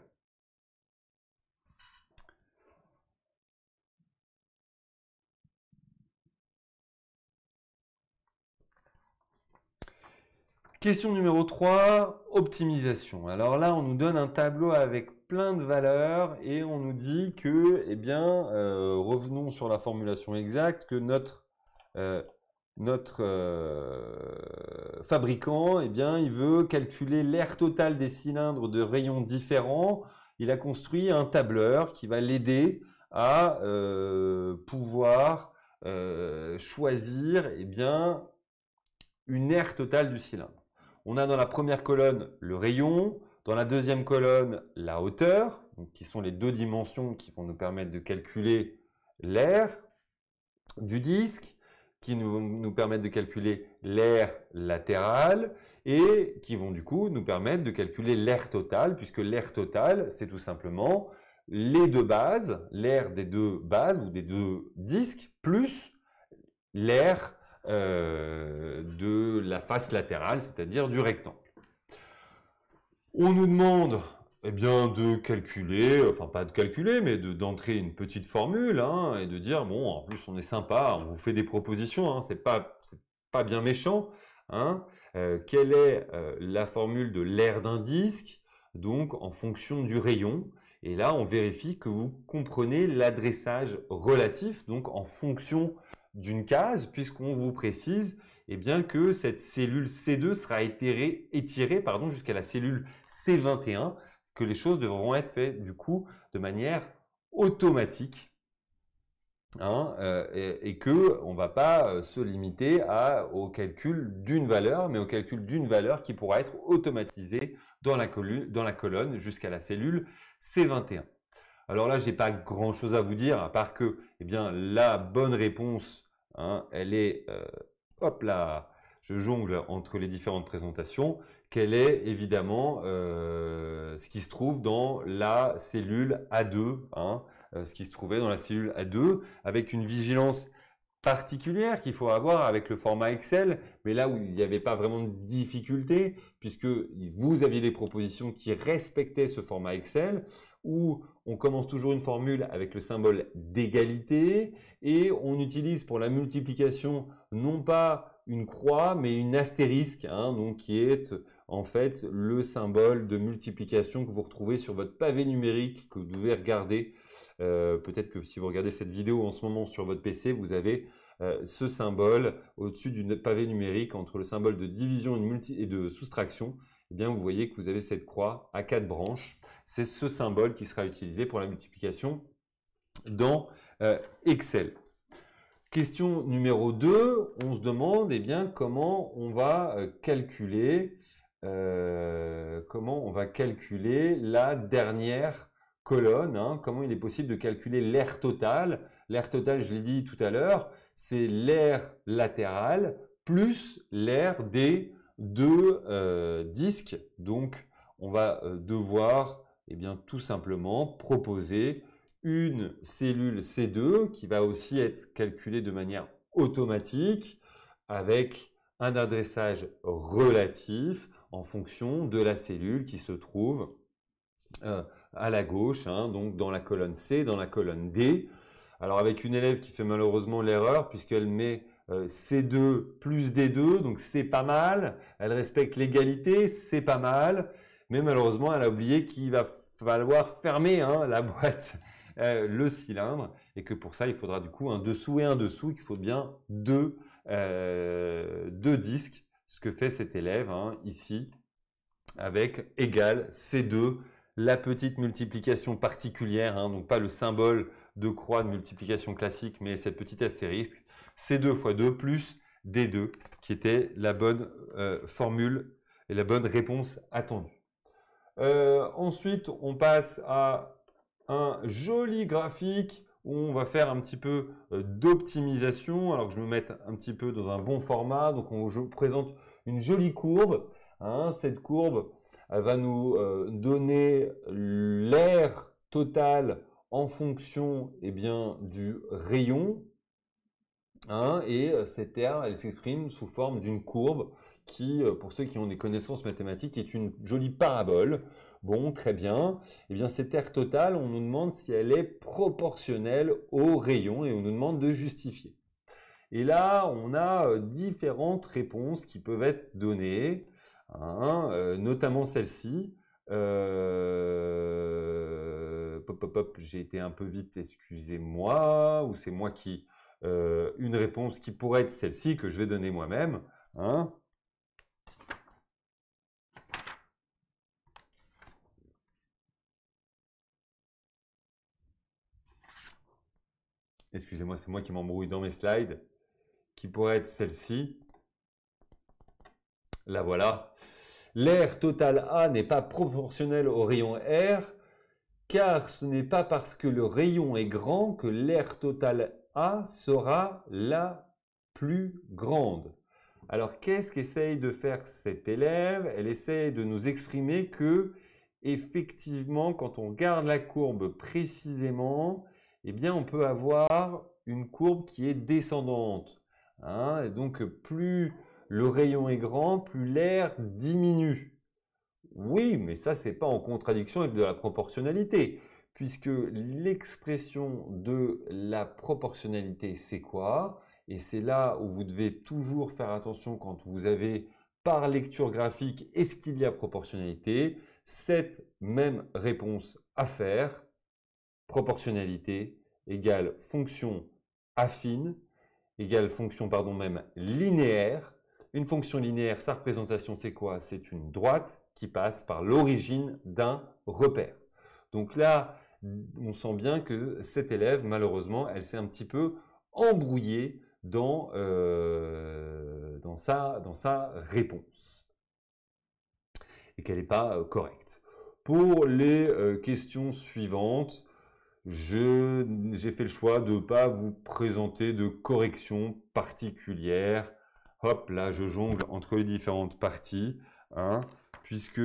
Question numéro 3, optimisation. Alors là, on nous donne un tableau avec plein de valeurs et on nous dit que, eh bien, revenons sur la formulation exacte, que notre fabricant, eh bien, il veut calculer l'aire totale des cylindres de rayons différents. Il a construit un tableur qui va l'aider à pouvoir choisir, eh bien, une aire totale du cylindre. On a dans la première colonne le rayon, dans la deuxième colonne la hauteur, donc qui sont les deux dimensions qui vont nous permettre de calculer l'aire du disque, qui nous permettent de calculer l'aire latérale et qui vont du coup nous permettre de calculer l'aire totale, puisque l'aire totale, c'est tout simplement les deux bases, l'aire des deux bases ou des deux disques, plus l'aire de la face latérale, c'est-à-dire du rectangle. On nous demande eh bien, de calculer, enfin pas de calculer, mais d'entrer une petite formule, hein, et de dire, bon, en plus on est sympa, on vous fait des propositions, hein, c'est pas pas bien méchant, hein. Quelle est la formule de l'aire d'un disque? Donc, en fonction du rayon. Et là, on vérifie que vous comprenez l'adressage relatif, donc en fonction d'une case, puisqu'on vous précise eh bien, que cette cellule C2 sera étirée jusqu'à la cellule C21, que les choses devront être faites du coup de manière automatique. Hein, et qu'on ne va pas se limiter au calcul d'une valeur, mais au calcul d'une valeur qui pourra être automatisée dans la colonne jusqu'à la cellule C21. Alors là, je n'ai pas grand-chose à vous dire, à part que eh bien, la bonne réponse, hein, elle est, hop là, je jongle entre les différentes présentations, qu'elle est évidemment ce qui se trouve dans la cellule A2, hein, ce qui se trouvait dans la cellule A2, avec une vigilance particulière qu'il faut avoir avec le format Excel, mais là où il n'y avait pas vraiment de difficulté, puisque vous aviez des propositions qui respectaient ce format Excel, où on commence toujours une formule avec le symbole d'égalité, et on utilise pour la multiplication non pas une croix, mais une astérisque, hein, donc qui est en fait le symbole de multiplication que vous retrouvez sur votre pavé numérique que vous devez regarder. Peut-être que si vous regardez cette vidéo en ce moment sur votre PC, vous avez ce symbole au-dessus du pavé numérique entre le symbole de division et de soustraction. Eh bien, vous voyez que vous avez cette croix à 4 branches. C'est ce symbole qui sera utilisé pour la multiplication dans Excel. Question numéro 2, on se demande eh bien, comment on va calculer la dernière colonne, hein, comment il est possible de calculer l'aire totale. L'aire totale, je l'ai dit tout à l'heure, c'est l'aire latérale plus l'aire des deux disques. Donc, on va devoir eh bien, tout simplement proposer une cellule C2 qui va aussi être calculée de manière automatique avec un adressage relatif en fonction de la cellule qui se trouve à la gauche, hein, donc dans la colonne C, dans la colonne D. Alors avec une élève qui fait malheureusement l'erreur puisqu'elle met C2 plus D2, donc c'est pas mal. Elle respecte l'égalité, c'est pas mal. Mais malheureusement, elle a oublié qu'il va falloir fermer hein, la boîte, le cylindre, et que pour ça, il faudra du coup un dessous et un dessous, qu'il faut bien deux disques, ce que fait cet élève hein, ici, avec égal C2, la petite multiplication particulière, hein, donc pas le symbole de croix de multiplication classique, mais cette petite astérisque, C2 fois 2 plus D2, qui était la bonne formule et la bonne réponse attendue. Ensuite, on passe à un joli graphique où on va faire un petit peu d'optimisation. Alors que je me mette un petit peu dans un bon format. Donc, je vous présente une jolie courbe. Hein. Cette courbe, elle va nous donner l'aire totale en fonction eh bien, du rayon. Hein, et cette aire, elle s'exprime sous forme d'une courbe qui, pour ceux qui ont des connaissances mathématiques, est une jolie parabole. Bon, très bien. Eh bien, cette aire totale, on nous demande si elle est proportionnelle au rayon et on nous demande de justifier. Et là, on a différentes réponses qui peuvent être données, hein, notamment celle-ci. J'ai été un peu vite, excusez-moi, ou c'est moi qui... une réponse qui pourrait être celle-ci que je vais donner moi-même. Hein. Excusez-moi, c'est moi qui m'embrouille dans mes slides. Qui pourrait être celle-ci. La voilà. L'aire totale A n'est pas proportionnelle au rayon R, car ce n'est pas parce que le rayon est grand que l'aire totale A sera la plus grande. Alors, qu'est-ce qu'essaye de faire cet élève? Elle essaye de nous exprimer que, effectivement, quand on regarde la courbe précisément, eh bien, on peut avoir une courbe qui est descendante. Hein, et donc, plus le rayon est grand, plus l'aire diminue. Oui, mais ça, c'est pas en contradiction avec de la proportionnalité, puisque l'expression de la proportionnalité, c'est quoi? et c'est là où vous devez toujours faire attention quand vous avez par lecture graphique, est-ce qu'il y a proportionnalité? Cette même réponse à faire, proportionnalité égale fonction affine, égale fonction, pardon, même linéaire. Une fonction linéaire, sa représentation, c'est quoi? C'est une droite qui passe par l'origine d'un repère. Donc là, on sent bien que cette élève, malheureusement, elle s'est un petit peu embrouillée dans sa réponse et qu'elle n'est pas correcte. Pour les questions suivantes, j'ai fait le choix de ne pas vous présenter de corrections particulières. Hop, là, je jongle entre les différentes parties, hein, puisque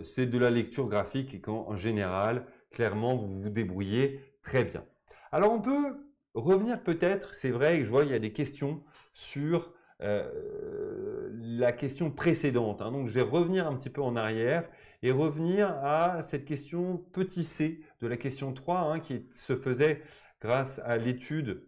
c'est de la lecture graphique et qu'en général, clairement, vous vous débrouillez très bien. Alors, on peut revenir peut-être, c'est vrai que je vois il y a des questions sur la question précédente, hein, donc je vais revenir un petit peu en arrière et revenir à cette question petit c de la question 3, hein, qui se faisait grâce à l'étude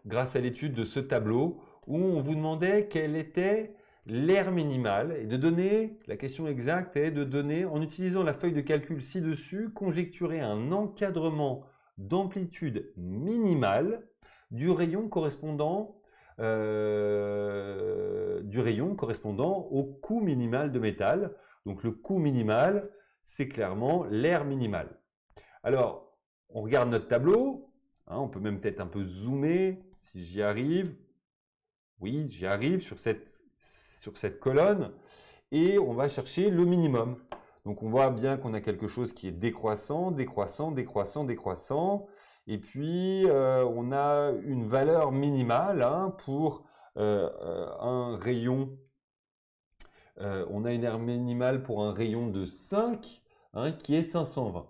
de ce tableau où on vous demandait quelle était l'aire minimale et de donner, la question exacte est de donner, en utilisant la feuille de calcul ci-dessus, conjecturer un encadrement d'amplitude minimale du rayon correspondant au coût minimal de métal. Donc le coût minimal, c'est clairement l'aire minimale. Alors, on regarde notre tableau, hein, on peut même peut-être un peu zoomer, si j'y arrive. Oui, j'y arrive sur cette colonne, et on va chercher le minimum. Donc on voit bien qu'on a quelque chose qui est décroissant, décroissant, décroissant, décroissant, et puis on a une valeur minimale, hein, pour un rayon. On a une aire minimale pour un rayon de 5, hein, qui est 520.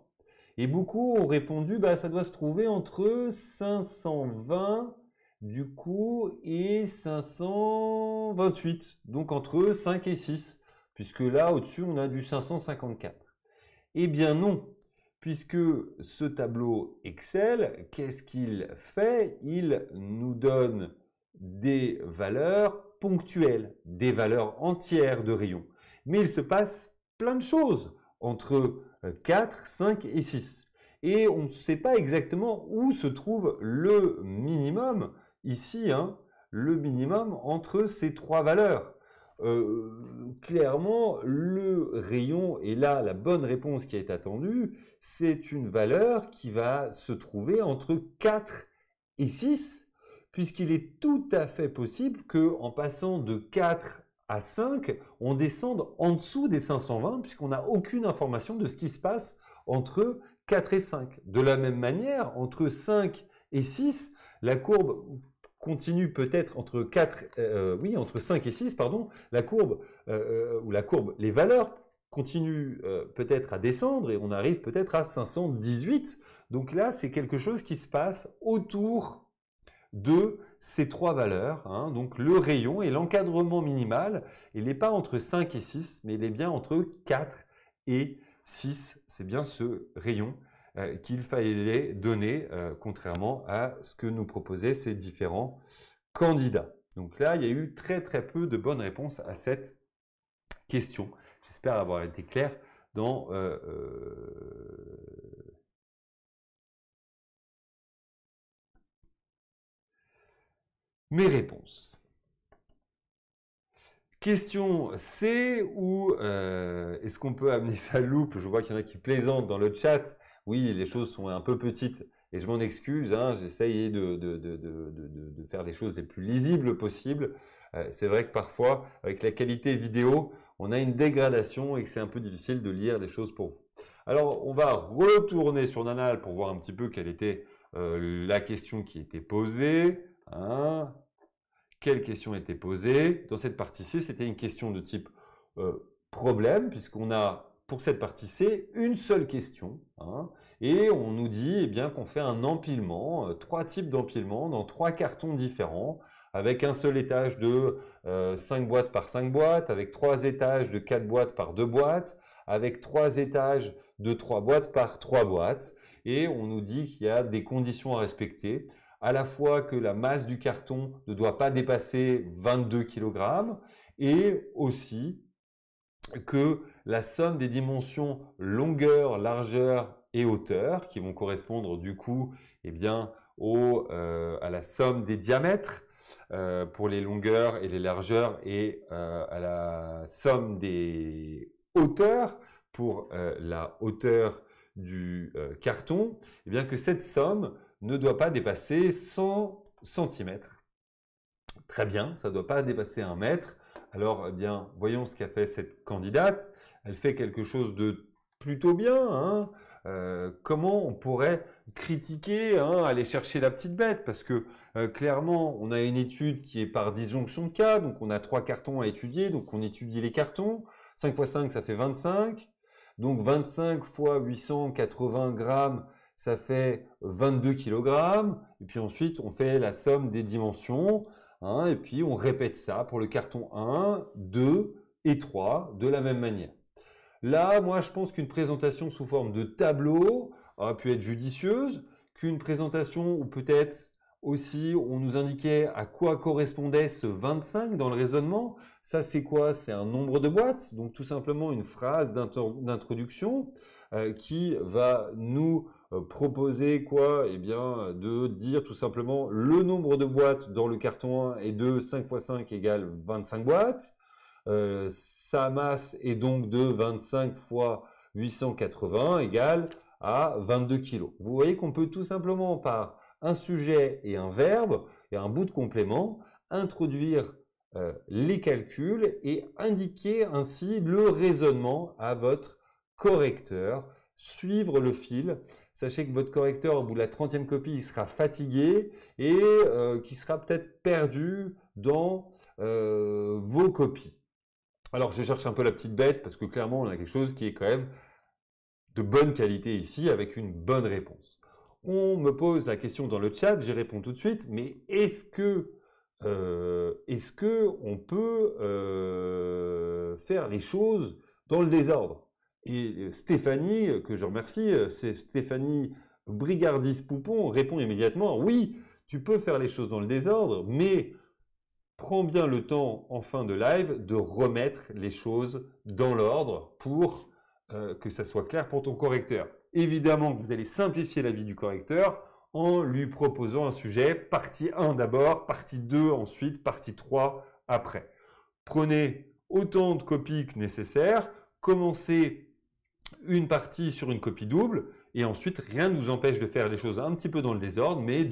Et beaucoup ont répondu, bah, ça doit se trouver entre 520 du coup et 528, donc entre 5 et 6, puisque là au-dessus on a du 554. Eh bien non, puisque ce tableau Excel, qu'est-ce qu'il fait? Il nous donne des valeurs ponctuelles, des valeurs entières de rayons. Mais il se passe plein de choses entre 4, 5 et 6. Et on ne sait pas exactement où se trouve le minimum, ici, hein, le minimum entre ces trois valeurs. Clairement, le rayon, et là la bonne réponse qui est attendue, c'est une valeur qui va se trouver entre 4 et 6, puisqu'il est tout à fait possible qu'en passant de 4 à 5, on descende en dessous des 520, puisqu'on n'a aucune information de ce qui se passe entre 4 et 5. De la même manière, entre 5 et 6, la courbe continue peut-être entre 5 et 6, pardon, les valeurs continuent peut-être à descendre et on arrive peut-être à 518. Donc là, c'est quelque chose qui se passe autour de ces trois valeurs, hein, donc le rayon et l'encadrement minimal, il n'est pas entre 5 et 6, mais il est bien entre 4 et 6. C'est bien ce rayon qu'il fallait donner, contrairement à ce que nous proposaient ces différents candidats. Donc là, il y a eu très très peu de bonnes réponses à cette question. J'espère avoir été clair dans mes réponses. Question C, ou est-ce qu'on peut amener sa loupe? Je vois qu'il y en a qui plaisantent dans le chat. Oui, les choses sont un peu petites et je m'en excuse, hein, j'essaye de faire les choses les plus lisibles possibles. C'est vrai que parfois, avec la qualité vidéo, on a une dégradation et que c'est un peu difficile de lire les choses pour vous. Alors, on va retourner sur Nanal pour voir un petit peu quelle était la question qui était posée. Hein. Quelle question était posée? Dans cette partie C, c'était une question de type problème, puisqu'on a pour cette partie C une seule question, hein, et on nous dit eh bien qu'on fait un empilement, 3 types d'empilement dans 3 cartons différents, avec un seul étage de 5 boîtes par 5 boîtes, avec 3 étages de 4 boîtes par 2 boîtes, avec 3 étages de 3 boîtes par 3 boîtes, et on nous dit qu'il y a des conditions à respecter. à la fois que la masse du carton ne doit pas dépasser 22 kg et aussi que la somme des dimensions longueur, largeur et hauteur, qui vont correspondre du coup eh bien, à la somme des diamètres pour les longueurs et les largeurs et à la somme des hauteurs pour la hauteur du carton, eh bien que cette somme ne doit pas dépasser 100 cm. Très bien, ça ne doit pas dépasser 1 mètre. Alors, eh bien, voyons ce qu'a fait cette candidate. Elle fait quelque chose de plutôt bien. Hein. Comment on pourrait critiquer, hein, aller chercher la petite bête? Parce que clairement, on a une étude qui est par disjonction de cas. Donc, on a 3 cartons à étudier. Donc, on étudie les cartons. 5 x 5, ça fait 25. Donc, 25 fois 880 grammes, ça fait 22 kg. Et puis ensuite, on fait la somme des dimensions. Hein, et puis, on répète ça pour le carton 1, 2 et 3 de la même manière. Là, moi, je pense qu'une présentation sous forme de tableau aurait pu être judicieuse, qu'une présentation où peut-être aussi on nous indiquait à quoi correspondait ce 25 dans le raisonnement. Ça, c'est quoi? C'est un nombre de boîtes, donc tout simplement une phrase d'introduction qui va nous proposer quoi? Eh bien, de dire tout simplement le nombre de boîtes dans le carton 1 est de 5 x 5 égale 25 boîtes. Sa masse est donc de 25 fois 880 égale à 22 kg. Vous voyez qu'on peut tout simplement par un sujet et un verbe et un bout de complément introduire les calculs et indiquer ainsi le raisonnement à votre correcteur, suivre le fil. Sachez que votre correcteur, au bout de la 30e copie, il sera fatigué et qui sera peut-être perdu dans vos copies. Alors, je cherche un peu la petite bête parce que clairement, on a quelque chose qui est quand même de bonne qualité ici avec une bonne réponse. On me pose la question dans le chat, j'y réponds tout de suite, mais est-ce que on peut faire les choses dans le désordre? Et Stéphanie, que je remercie, c'est Stéphanie Brigardis-Poupon, répond immédiatement, oui, tu peux faire les choses dans le désordre, mais prends bien le temps en fin de live de remettre les choses dans l'ordre pour que ça soit clair pour ton correcteur. Évidemment que vous allez simplifier la vie du correcteur en lui proposant un sujet, partie 1 d'abord, partie 2 ensuite, partie 3 après. Prenez autant de copies que nécessaire, commencez une partie sur une copie double, et ensuite rien ne vous empêche de faire les choses un petit peu dans le désordre, mais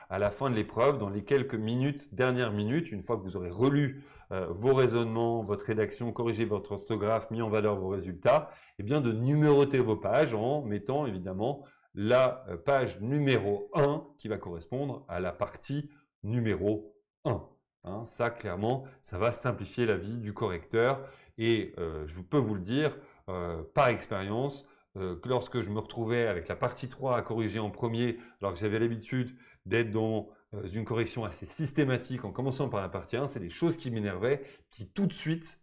à la fin de l'épreuve, dans les quelques minutes, dernières minutes, une fois que vous aurez relu vos raisonnements, votre rédaction, corrigé votre orthographe, mis en valeur vos résultats, et bien de numéroter vos pages en mettant évidemment la page numéro 1 qui va correspondre à la partie numéro 1. Hein, ça, clairement, ça va simplifier la vie du correcteur et je peux vous le dire par expérience, que lorsque je me retrouvais avec la partie 3 à corriger en premier, alors que j'avais l'habitude d'être dans une correction assez systématique en commençant par la partie 1, c'est des choses qui m'énervaient, qui tout de suite,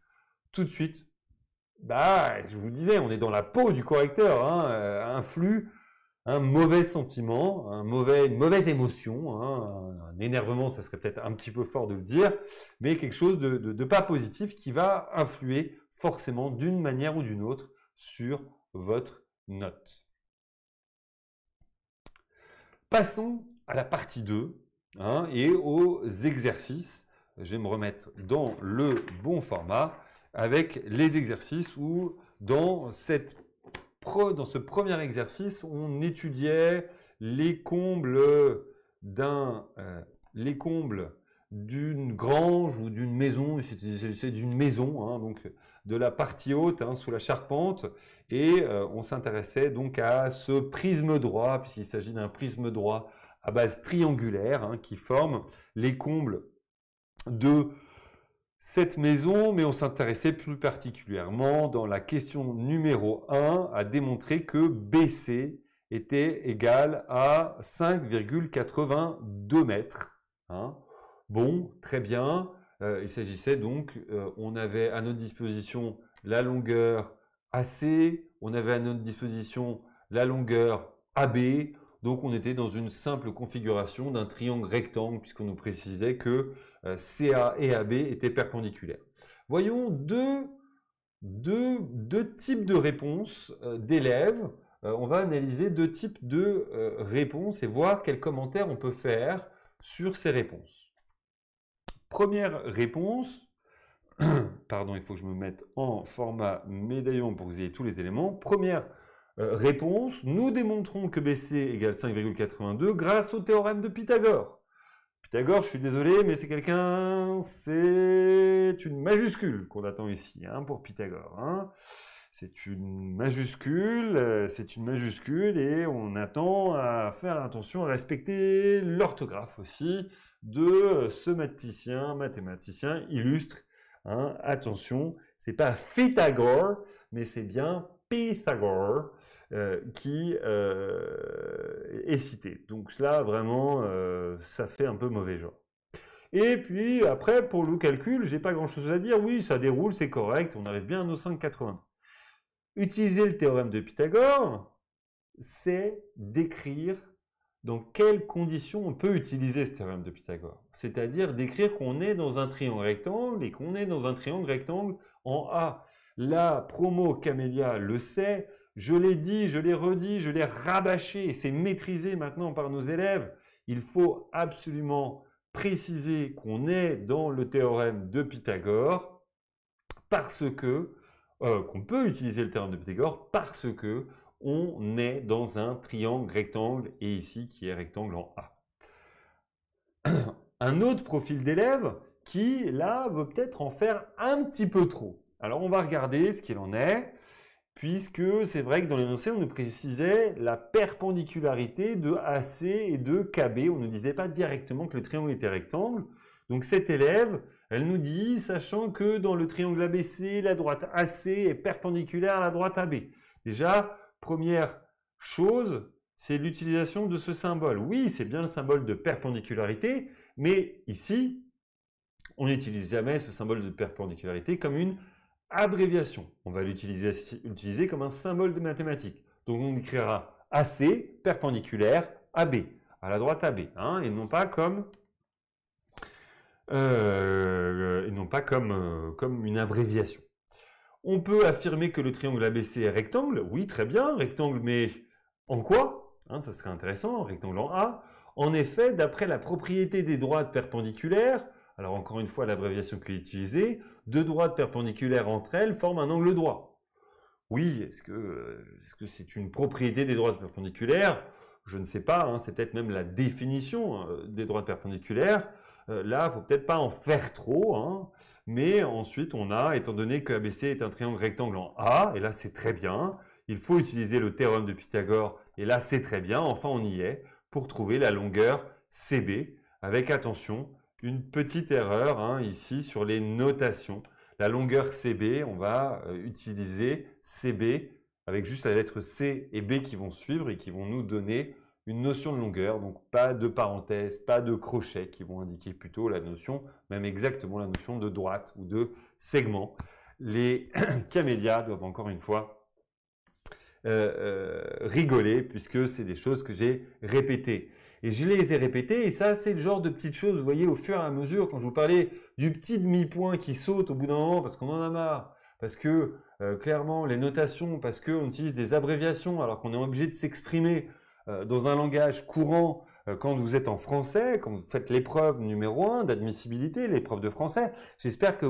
bah, je vous disais, on est dans la peau du correcteur, hein, influe un mauvais sentiment, une mauvaise émotion, hein, un énervement, ça serait peut-être un petit peu fort de le dire, mais quelque chose de pas positif qui va influer forcément d'une manière ou d'une autre sur votre note. Passons à la partie 2 hein, et aux exercices. Je vais me remettre dans le bon format avec les exercices où dans ce premier exercice, on étudiait les combles d'une grange ou d'une maison, c'est d'une maison, hein, donc de la partie haute, hein, sous la charpente, et on s'intéressait donc à ce prisme droit, puisqu'il s'agit d'un prisme droit à base triangulaire, hein, qui forme les combles de cette maison, mais on s'intéressait plus particulièrement dans la question numéro 1 à démontrer que BC était égal à 5,82 mètres. Hein. Bon, très bien. Il s'agissait donc, on avait à notre disposition la longueur AC, on avait à notre disposition la longueur AB. Donc, on était dans une simple configuration d'un triangle rectangle, puisqu'on nous précisait que CA et AB étaient perpendiculaires. Voyons deux types de réponses d'élèves. On va analyser deux types de réponses et voir quels commentaires on peut faire sur ces réponses. Première réponse, pardon, il faut que je me mette en format médaillon pour que vous ayez tous les éléments. Première réponse, nous démontrons que BC égale 5,82 grâce au théorème de Pythagore. Pythagore, je suis désolé, mais c'est une majuscule qu'on attend ici pour Pythagore. C'est une majuscule et on attend à faire attention à respecter l'orthographe aussi de ce mathématicien illustre. Attention, c'est pas Pythagore, mais c'est bien Pythagore qui est cité. Donc là, vraiment, ça fait un peu mauvais genre. Et puis après, pour le calcul, j'ai pas grand-chose à dire. Oui, ça déroule, c'est correct, on arrive bien à nos 5,80. Utiliser le théorème de Pythagore, c'est décrire dans quelles conditions on peut utiliser ce théorème de Pythagore. C'est-à-dire décrire qu'on est dans un triangle rectangle et qu'on est dans un triangle rectangle en A. La promo Camélia le sait, je l'ai dit, je l'ai redit, je l'ai rabâché et c'est maîtrisé maintenant par nos élèves. Il faut absolument préciser qu'on est dans le théorème de Pythagore parce que qu'on peut utiliser le théorème de Pythagore parce que on est dans un triangle rectangle et ici qui est rectangle en A. Un autre profil d'élève qui là veut peut-être en faire un petit peu trop. Alors on va regarder ce qu'il en est, puisque c'est vrai que dans l'énoncé on nous précisait la perpendicularité de AC et de KB. On ne nous disait pas directement que le triangle était rectangle. Donc cette élève, elle nous dit, sachant que dans le triangle ABC, la droite AC est perpendiculaire à la droite AB. Déjà, première chose, c'est l'utilisation de ce symbole. Oui, c'est bien le symbole de perpendicularité, mais ici, on n'utilise jamais ce symbole de perpendicularité comme une abréviation. On va l'utiliser comme un symbole de mathématiques. Donc on écrira AC perpendiculaire AB, à la droite AB, et non pas comme comme une abréviation. On peut affirmer que le triangle ABC est rectangle. Oui, très bien, rectangle, mais en quoi? Ça serait intéressant, rectangle en A. En effet, d'après la propriété des droites perpendiculaires, alors encore une fois l'abréviation qui est utilisée, deux droites perpendiculaires entre elles forment un angle droit. Oui, est-ce que c'est une propriété des droites perpendiculaires? Je ne sais pas, c'est peut-être même la définition des droites perpendiculaires. Là, il ne faut peut-être pas en faire trop, mais ensuite on a, étant donné que ABC est un triangle rectangle en A, et là c'est très bien, il faut utiliser le théorème de Pythagore, et là c'est très bien, enfin on y est, pour trouver la longueur CB, avec attention, une petite erreur ici sur les notations. La longueur CB, on va utiliser CB avec juste la lettre C et B qui vont suivre et qui vont nous donner une notion de longueur, donc pas de parenthèse, pas de crochet qui vont indiquer plutôt la notion, même exactement la notion de droite ou de segment. Les camélias doivent encore une fois rigoler puisque c'est des choses que j'ai répétées. Et je les ai répétées et ça c'est le genre de petites choses, vous voyez, au fur et à mesure, quand je vous parlais du petit demi-point qui saute au bout d'un moment parce qu'on en a marre, parce que clairement les notations, parce qu'on utilise des abréviations alors qu'on est obligé de s'exprimer dans un langage courant quand vous êtes en français, quand vous faites l'épreuve numéro 1 d'admissibilité, l'épreuve de français. J'espère que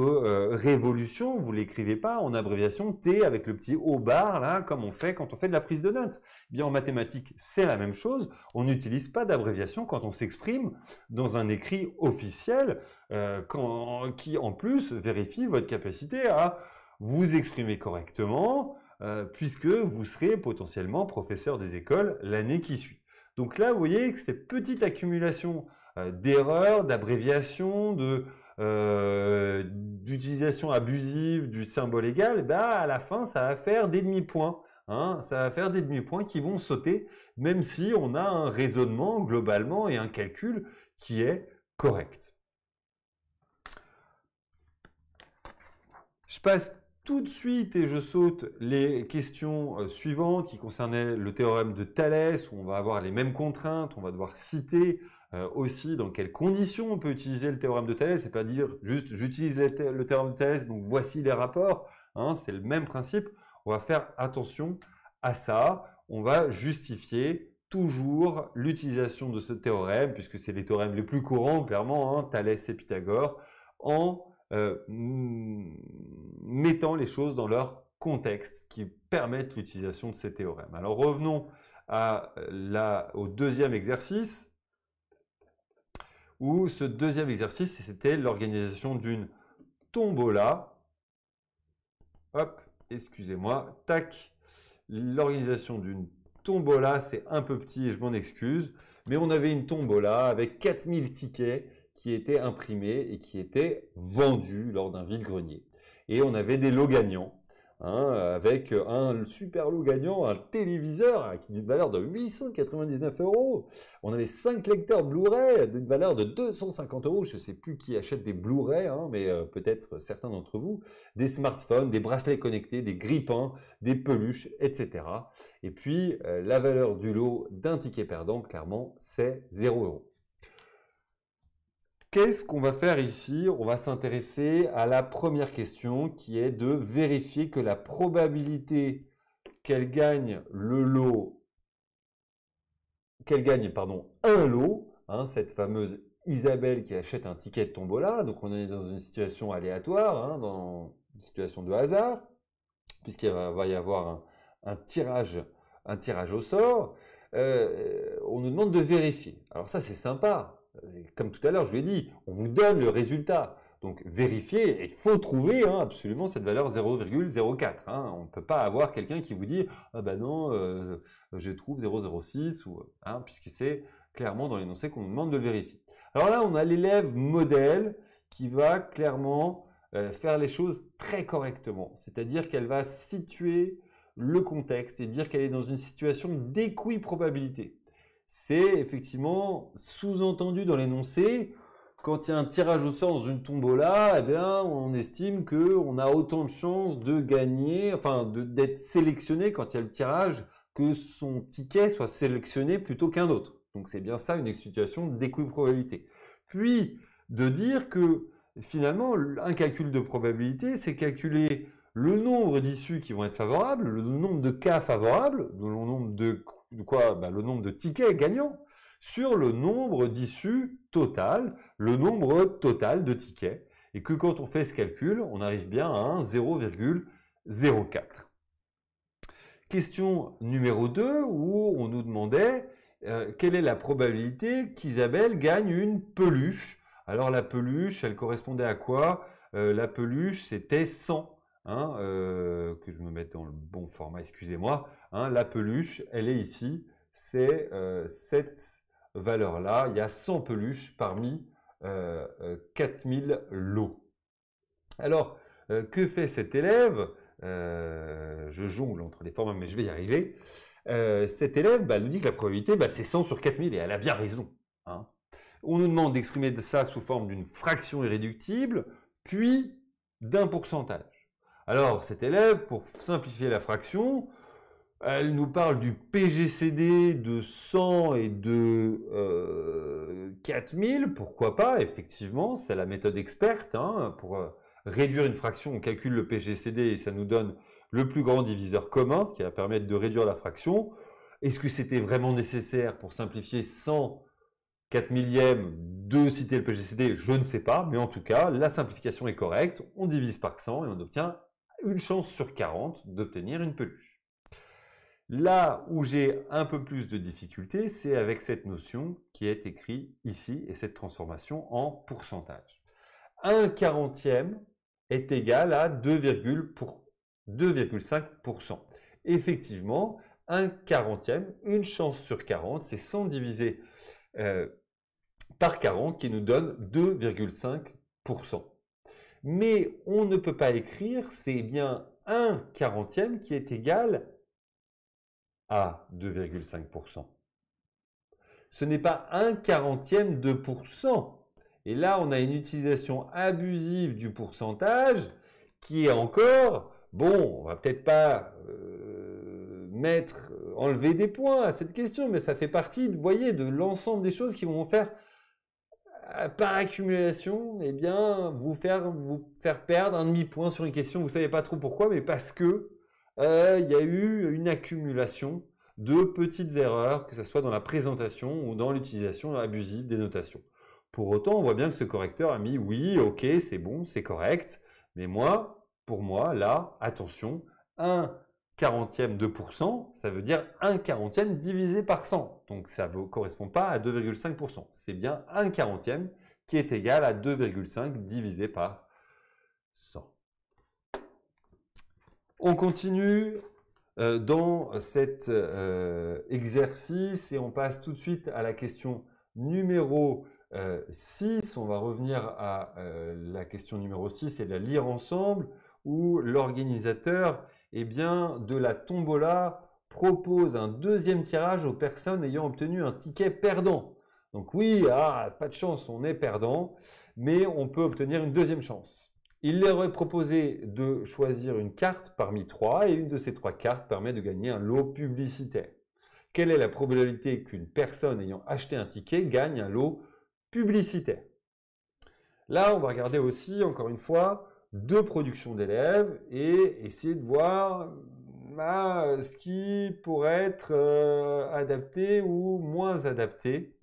révolution, vous l'écrivez pas en abréviation T avec le petit haut bar là, comme on fait quand on fait de la prise de notes. Bien en mathématiques, c'est la même chose. On n'utilise pas d'abréviation quand on s'exprime dans un écrit officiel qui en plus vérifie votre capacité à vous exprimer correctement, puisque vous serez potentiellement professeur des écoles l'année qui suit. Donc là, vous voyez que cette petite accumulation d'erreurs, d'abréviations, d'utilisation abusive du symbole égal, à la fin, ça va faire des demi-points. Ça va faire des demi-points qui vont sauter, même si on a un raisonnement globalement et un calcul qui est correct. Je passe tout de suite et je saute les questions suivantes qui concernaient le théorème de Thalès, où on va avoir les mêmes contraintes, on va devoir citer aussi dans quelles conditions on peut utiliser le théorème de Thalès, c'est pas dire juste j'utilise le théorème de Thalès, donc voici les rapports, hein, c'est le même principe, on va faire attention à ça, on va justifier toujours l'utilisation de ce théorème, puisque c'est les théorèmes les plus courants, clairement, hein, Thalès et Pythagore, en mettant les choses dans leur contexte qui permettent l'utilisation de ces théorèmes. Alors revenons au deuxième exercice, où ce deuxième exercice, c'était l'organisation d'une tombola. Hop, excusez-moi, tac. L'organisation d'une tombola, c'est un peu petit et je m'en excuse, mais on avait une tombola avec 4000 tickets qui étaient imprimés et qui étaient vendus lors d'un vide-grenier. Et on avait des lots gagnants, hein, avec un super lot gagnant, un téléviseur d'une valeur de 899 €. On avait 5 lecteurs Blu-ray d'une valeur de 250 €. Je ne sais plus qui achète des Blu-ray, hein, mais peut-être certains d'entre vous. Des smartphones, des bracelets connectés, des grippins, des peluches, etc. Et puis, la valeur du lot d'un ticket perdant, clairement, c'est 0 €. Qu'est-ce qu'on va faire ici? On va s'intéresser à la première question qui est de vérifier que la probabilité qu'elle gagne le lot, un lot, hein, cette fameuse Isabelle qui achète un ticket de tombola, donc on est dans une situation aléatoire, hein, dans une situation de hasard, puisqu'il va y avoir un tirage au sort, on nous demande de vérifier. Alors ça c'est sympa. Comme tout à l'heure, je vous l'ai dit, on vous donne le résultat. Donc, vérifiez, il faut trouver absolument cette valeur 0,04. Hein. On ne peut pas avoir quelqu'un qui vous dit « Ah ben non, je trouve 0,06 » puisque c'est clairement dans l'énoncé qu'on nous demande de le vérifier. Alors là, on a l'élève modèle qui va clairement faire les choses très correctement. C'est-à-dire qu'elle va situer le contexte et dire qu'elle est dans une situation d'équiprobabilité. C'est effectivement sous-entendu dans l'énoncé. Quand il y a un tirage au sort dans une tombola, eh bien, on estime qu'on a autant de chances de gagner, enfin d'être sélectionné quand il y a le tirage, que son ticket soit sélectionné plutôt qu'un autre. Donc c'est bien ça une situation d'équiprobabilité. Puis de dire que finalement, un calcul de probabilité, c'est calculer le nombre d'issues qui vont être favorables, le nombre de cas favorables, le nombre de le nombre de tickets gagnants sur le nombre d'issues total, le nombre total de tickets. Et que quand on fait ce calcul, on arrive bien à un 0,04. Question numéro 2, où on nous demandait quelle est la probabilité qu'Isabelle gagne une peluche. Alors la peluche, elle correspondait à quoi? La peluche, c'était 100. Que je me mette dans le bon format, excusez-moi. La peluche, elle est ici, c'est cette valeur-là. Il y a 100 peluches parmi 4000 lots. Alors, que fait cet élève? Je jongle entre les formats, mais je vais y arriver. Cet élève nous dit que la probabilité, c'est 100 sur 4000 et elle a bien raison. Hein. On nous demande d'exprimer ça sous forme d'une fraction irréductible, puis d'un pourcentage. Alors, cet élève, pour simplifier la fraction, elle nous parle du PGCD de 100 et de 4000, pourquoi pas, effectivement, c'est la méthode experte. Pour réduire une fraction, on calcule le PGCD et ça nous donne le plus grand diviseur commun, ce qui va permettre de réduire la fraction. Est-ce que c'était vraiment nécessaire pour simplifier 100 4 millièmes de citer le PGCD? Je ne sais pas, mais en tout cas, la simplification est correcte. On divise par 100 et on obtient une chance sur 40 d'obtenir une peluche. Là où j'ai un peu plus de difficulté, c'est avec cette notion qui est écrite ici et cette transformation en pourcentage. 1/40e est égal à 2,5%. Effectivement, 1/40e, une chance sur 40, c'est 100 divisé par 40 qui nous donne 2,5%. Mais on ne peut pas écrire, c'est bien 1/40e qui est égal à 2,5%. Ce n'est pas 1/40e de pourcent. Et là, on a une utilisation abusive du pourcentage qui est encore bon, on va peut-être pas enlever des points à cette question, mais ça fait partie, vous voyez, de l'ensemble des choses qui vont faire, par accumulation, eh bien, vous faire perdre un demi-point sur une question. Vous ne savez pas trop pourquoi, mais parce que il y a eu une accumulation de petites erreurs, que ce soit dans la présentation ou dans l'utilisation abusive des notations. Pour autant, on voit bien que ce correcteur a mis oui, ok, c'est bon, c'est correct, mais pour moi, là, attention, 1/40 de %, ça veut dire 1/40 divisé par 100. Donc ça ne correspond pas à 2,5%. C'est bien 1/40 qui est égal à 2,5 divisé par 100. On continue dans cet exercice et on passe tout de suite à la question numéro 6. On va revenir à la question numéro 6 et la lire ensemble, où l'organisateur de la tombola propose un deuxième tirage aux personnes ayant obtenu un ticket perdant. Donc oui, pas de chance, on est perdant, mais on peut obtenir une deuxième chance. Il leur est proposé de choisir une carte parmi 3 et une de ces 3 cartes permet de gagner un lot publicitaire. Quelle est la probabilité qu'une personne ayant acheté un ticket gagne un lot publicitaire? Là, on va regarder aussi, encore une fois, 2 productions d'élèves et essayer de voir ce qui pourrait être adapté ou moins adapté.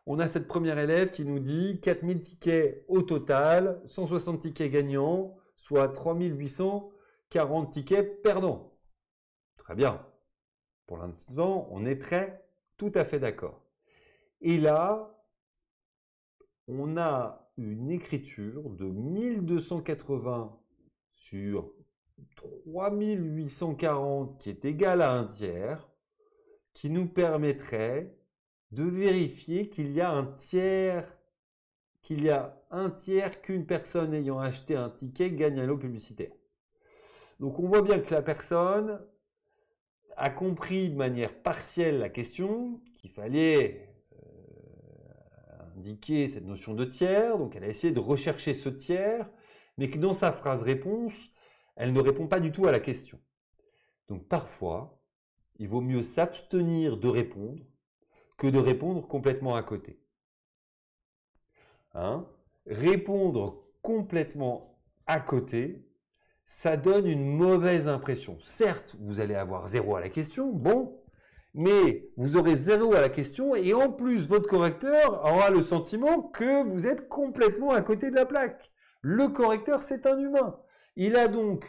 On a cette première élève qui nous dit 4000 tickets au total, 160 tickets gagnants, soit 3840 tickets perdants. Très bien. Pour l'instant, on est tout à fait d'accord. Et là, on a une écriture de 1280 sur 3840 qui est égale à un tiers, qui nous permettrait de vérifier qu'il y a un tiers qu'une personne ayant acheté un ticket gagne un lot publicitaire. Donc on voit bien que la personne a compris de manière partielle la question, qu'il fallait indiquer cette notion de tiers, donc elle a essayé de rechercher ce tiers, mais que dans sa phrase réponse, elle ne répond pas du tout à la question. Donc parfois, il vaut mieux s'abstenir de répondre que de répondre complètement à côté. Répondre complètement à côté, ça donne une mauvaise impression. Certes, vous allez avoir 0 à la question, bon, mais vous aurez 0 à la question et en plus, votre correcteur aura le sentiment que vous êtes complètement à côté de la plaque. Le correcteur, c'est un humain. Il a donc,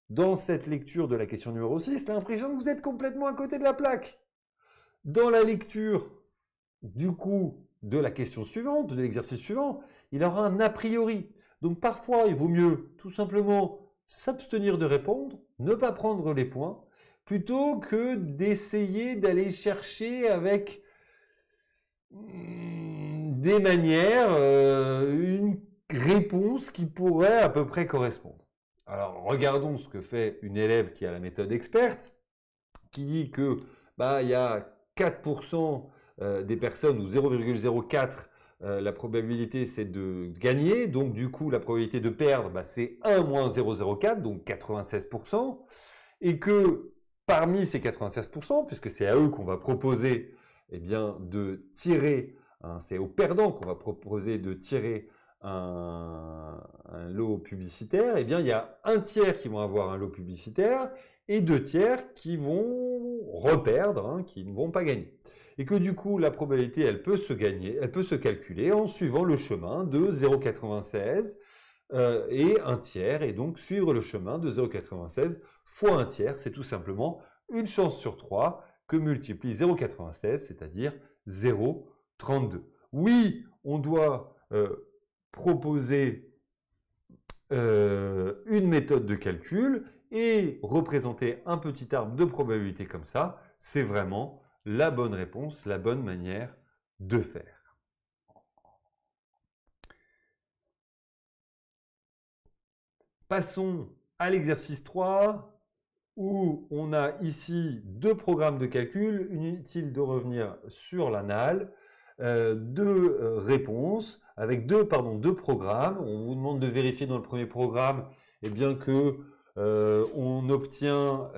dans cette lecture de la question numéro 6, l'impression que vous êtes complètement à côté de la plaque. Dans la lecture, du coup, de la question suivante, de l'exercice suivant, il aura un a priori. Donc parfois, il vaut mieux tout simplement s'abstenir de répondre, ne pas prendre les points, plutôt que d'essayer d'aller chercher avec des manières une réponse qui pourrait à peu près correspondre. Alors, regardons ce que fait une élève qui a la méthode experte, qui dit que il y a 4% des personnes, ou 0,04, la probabilité c'est de gagner, donc du coup la probabilité de perdre c'est 1 moins 0,04, donc 96%, et que parmi ces 96%, puisque c'est à eux qu'on va proposer de tirer, c'est aux perdants qu'on va proposer de tirer un lot publicitaire, il y a un tiers qui vont avoir un lot publicitaire et 2 tiers qui vont reperdre, qui ne vont pas gagner. Et que du coup, la probabilité, elle peut se calculer en suivant le chemin de 0,96 et un tiers, et donc suivre le chemin de 0,96 fois un tiers, c'est tout simplement une chance sur 3 que multiplie 0,96, c'est-à-dire 0,32. Oui, on doit proposer une méthode de calcul et représenter un petit arbre de probabilité comme ça, c'est vraiment la bonne réponse, la bonne manière de faire. Passons à l'exercice 3, où on a ici 2 programmes de calcul. Inutile de revenir sur l'anal. 2 réponses avec 2 programmes. On vous demande de vérifier dans le premier programme que on obtient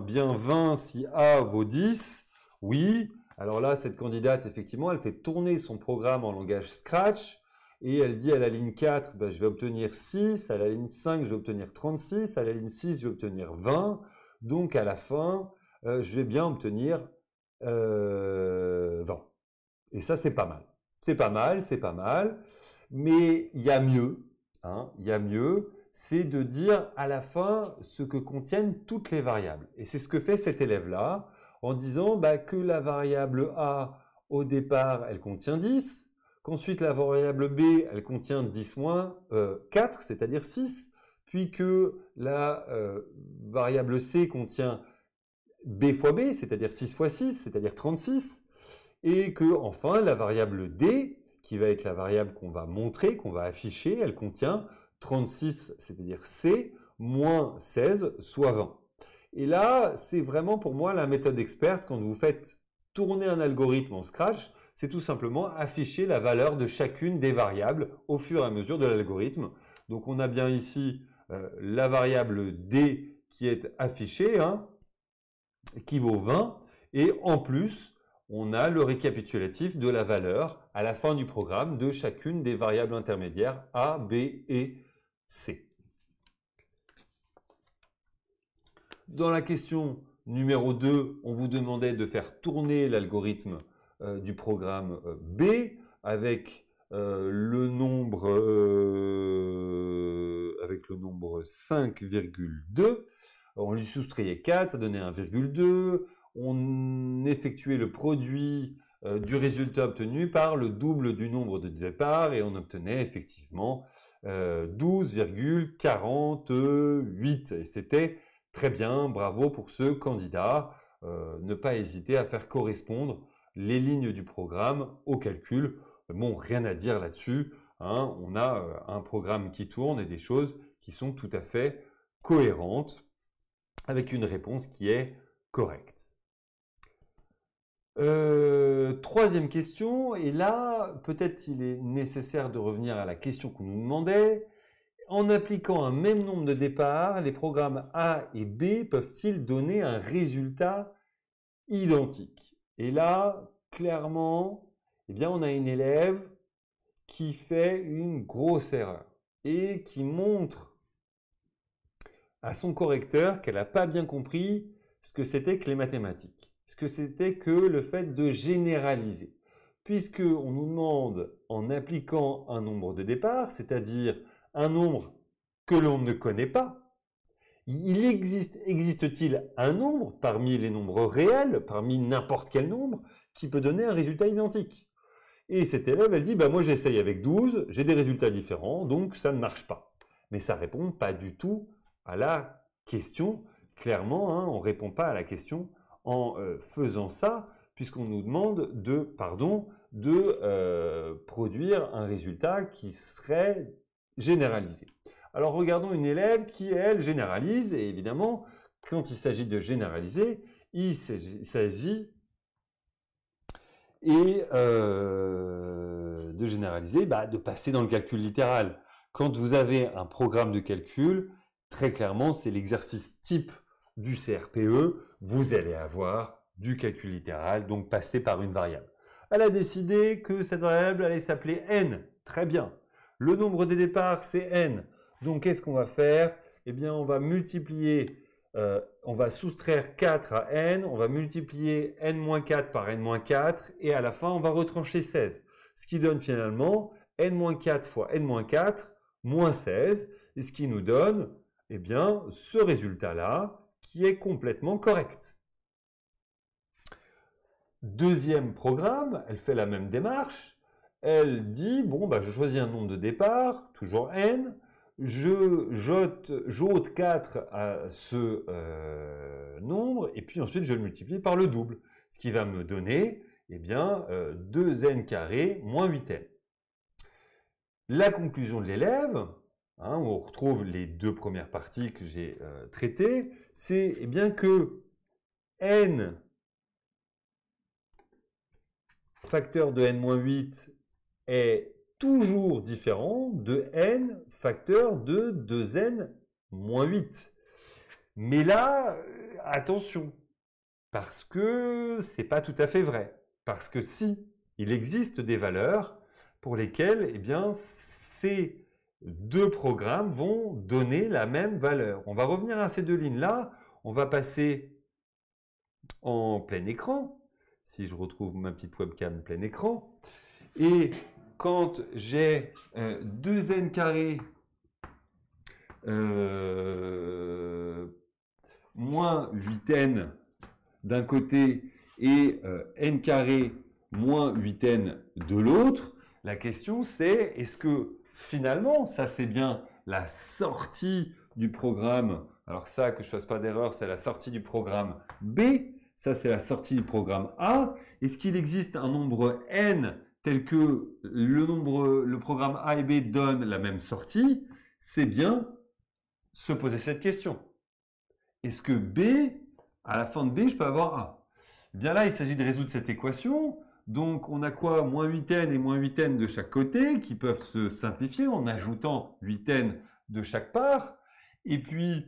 bien 20 si A vaut 10. Oui. Alors là, cette candidate, effectivement, elle fait tourner son programme en langage Scratch et elle dit à la ligne 4, ben, je vais obtenir 6, à la ligne 5, je vais obtenir 36, à la ligne 6, je vais obtenir 20. Donc à la fin, je vais bien obtenir 20. Et ça, c'est pas mal. C'est pas mal, c'est pas mal. Mais il y a mieux. Hein, il y a mieux, c'est de dire à la fin ce que contiennent toutes les variables. Et c'est ce que fait cet élève-là en disant bah, que la variable A, au départ, elle contient 10, qu'ensuite la variable B, elle contient 10 moins 4, c'est-à-dire 6, puis que la variable C contient B fois B, c'est-à-dire 6 fois 6, c'est-à-dire 36, et que enfin la variable D, qui va être la variable qu'on va montrer, qu'on va afficher, elle contient 36, c'est-à-dire C, moins 16, soit 20. Et là, c'est vraiment pour moi la méthode experte quand vous faites tourner un algorithme en Scratch, c'est tout simplement afficher la valeur de chacune des variables au fur et à mesure de l'algorithme. Donc on a bien ici la variable D qui est affichée, hein, qui vaut 20, et en plus, on a le récapitulatif de la valeur à la fin du programme de chacune des variables intermédiaires A, B et C. Dans la question numéro 2, on vous demandait de faire tourner l'algorithme du programme B avec le nombre 5,2. On lui soustrayait 4, ça donnait 1,2. On effectuait le produit du résultat obtenu par le double du nombre de départ et on obtenait effectivement 12,48. Et c'était très bien, bravo pour ce candidat. Ne pas hésiter à faire correspondre les lignes du programme au calcul. Bon, rien à dire là-dessus. Hein. On a un programme qui tourne et des choses qui sont tout à fait cohérentes avec une réponse qui est correcte. Troisième question, et là, peut-être il est nécessaire de revenir à la question qu'on nous demandait. En appliquant un même nombre de départs, les programmes A et B peuvent-ils donner un résultat identique? Et là, clairement, eh bien, on a une élève qui fait une grosse erreur et qui montre à son correcteur qu'elle n'a pas bien compris ce que c'était que les mathématiques, ce que c'était que le fait de généraliser. Puisqu'on nous demande, en appliquant un nombre de départ, c'est-à-dire un nombre que l'on ne connaît pas, existe-t-il un nombre parmi les nombres réels, parmi n'importe quel nombre, qui peut donner un résultat identique? Et cette élève, elle dit, bah moi j'essaye avec 12, j'ai des résultats différents, donc ça ne marche pas. Mais ça répond pas du tout à la question. Clairement, hein, on ne répond pas à la question en faisant ça, puisqu'on nous demande de produire un résultat qui serait généralisé. Alors regardons une élève qui, elle, généralise, et évidemment, quand il s'agit de généraliser, il s'agit de généraliser, de passer dans le calcul littéral. Quand vous avez un programme de calcul, très clairement, c'est l'exercice type du CRPE, vous allez avoir du calcul littéral, donc passer par une variable. Elle a décidé que cette variable allait s'appeler n. Très bien. Le nombre des départs, c'est n. Donc, qu'est-ce qu'on va faire? Eh bien, on va multiplier, on va soustraire 4 à n, on va multiplier n-4 par n-4, et à la fin, on va retrancher 16. Ce qui donne finalement n-4 fois n-4, moins 16, et ce qui nous donne, eh bien, ce résultat-là, qui est complètement correct. Deuxième programme, elle fait la même démarche. Elle dit, bon, je choisis un nombre de départ, toujours n, j'ôte 4 à ce nombre, et puis ensuite je le multiplie par le double, ce qui va me donner, eh bien, 2n carré moins 8n. La conclusion de l'élève, hein, on retrouve les deux premières parties que j'ai traitées, c'est eh bien que n facteur de n-8 est toujours différent de n facteur de 2n moins 8. Mais là, attention, parce que c'est pas tout à fait vrai. Parce que si il existe des valeurs pour lesquelles, eh bien, ces deux programmes vont donner la même valeur. On va revenir à ces deux lignes-là. On va passer en plein écran. Si je retrouve ma petite webcam plein écran. Et quand j'ai 2n carré moins 8n d'un côté et n carré moins 8n de l'autre, la question c'est, est-ce que finalement, ça c'est bien la sortie du programme, alors ça, que je ne fasse pas d'erreur, c'est la sortie du programme B, ça c'est la sortie du programme A, est-ce qu'il existe un nombre n tel que le programme A et B donnent la même sortie? C'est bien se poser cette question. Est-ce que B, à la fin de B, je peux avoir A? Eh bien là, il s'agit de résoudre cette équation. Donc, on a quoi? Moins 8n et moins 8n de chaque côté qui peuvent se simplifier en ajoutant 8n de chaque part. Et puis,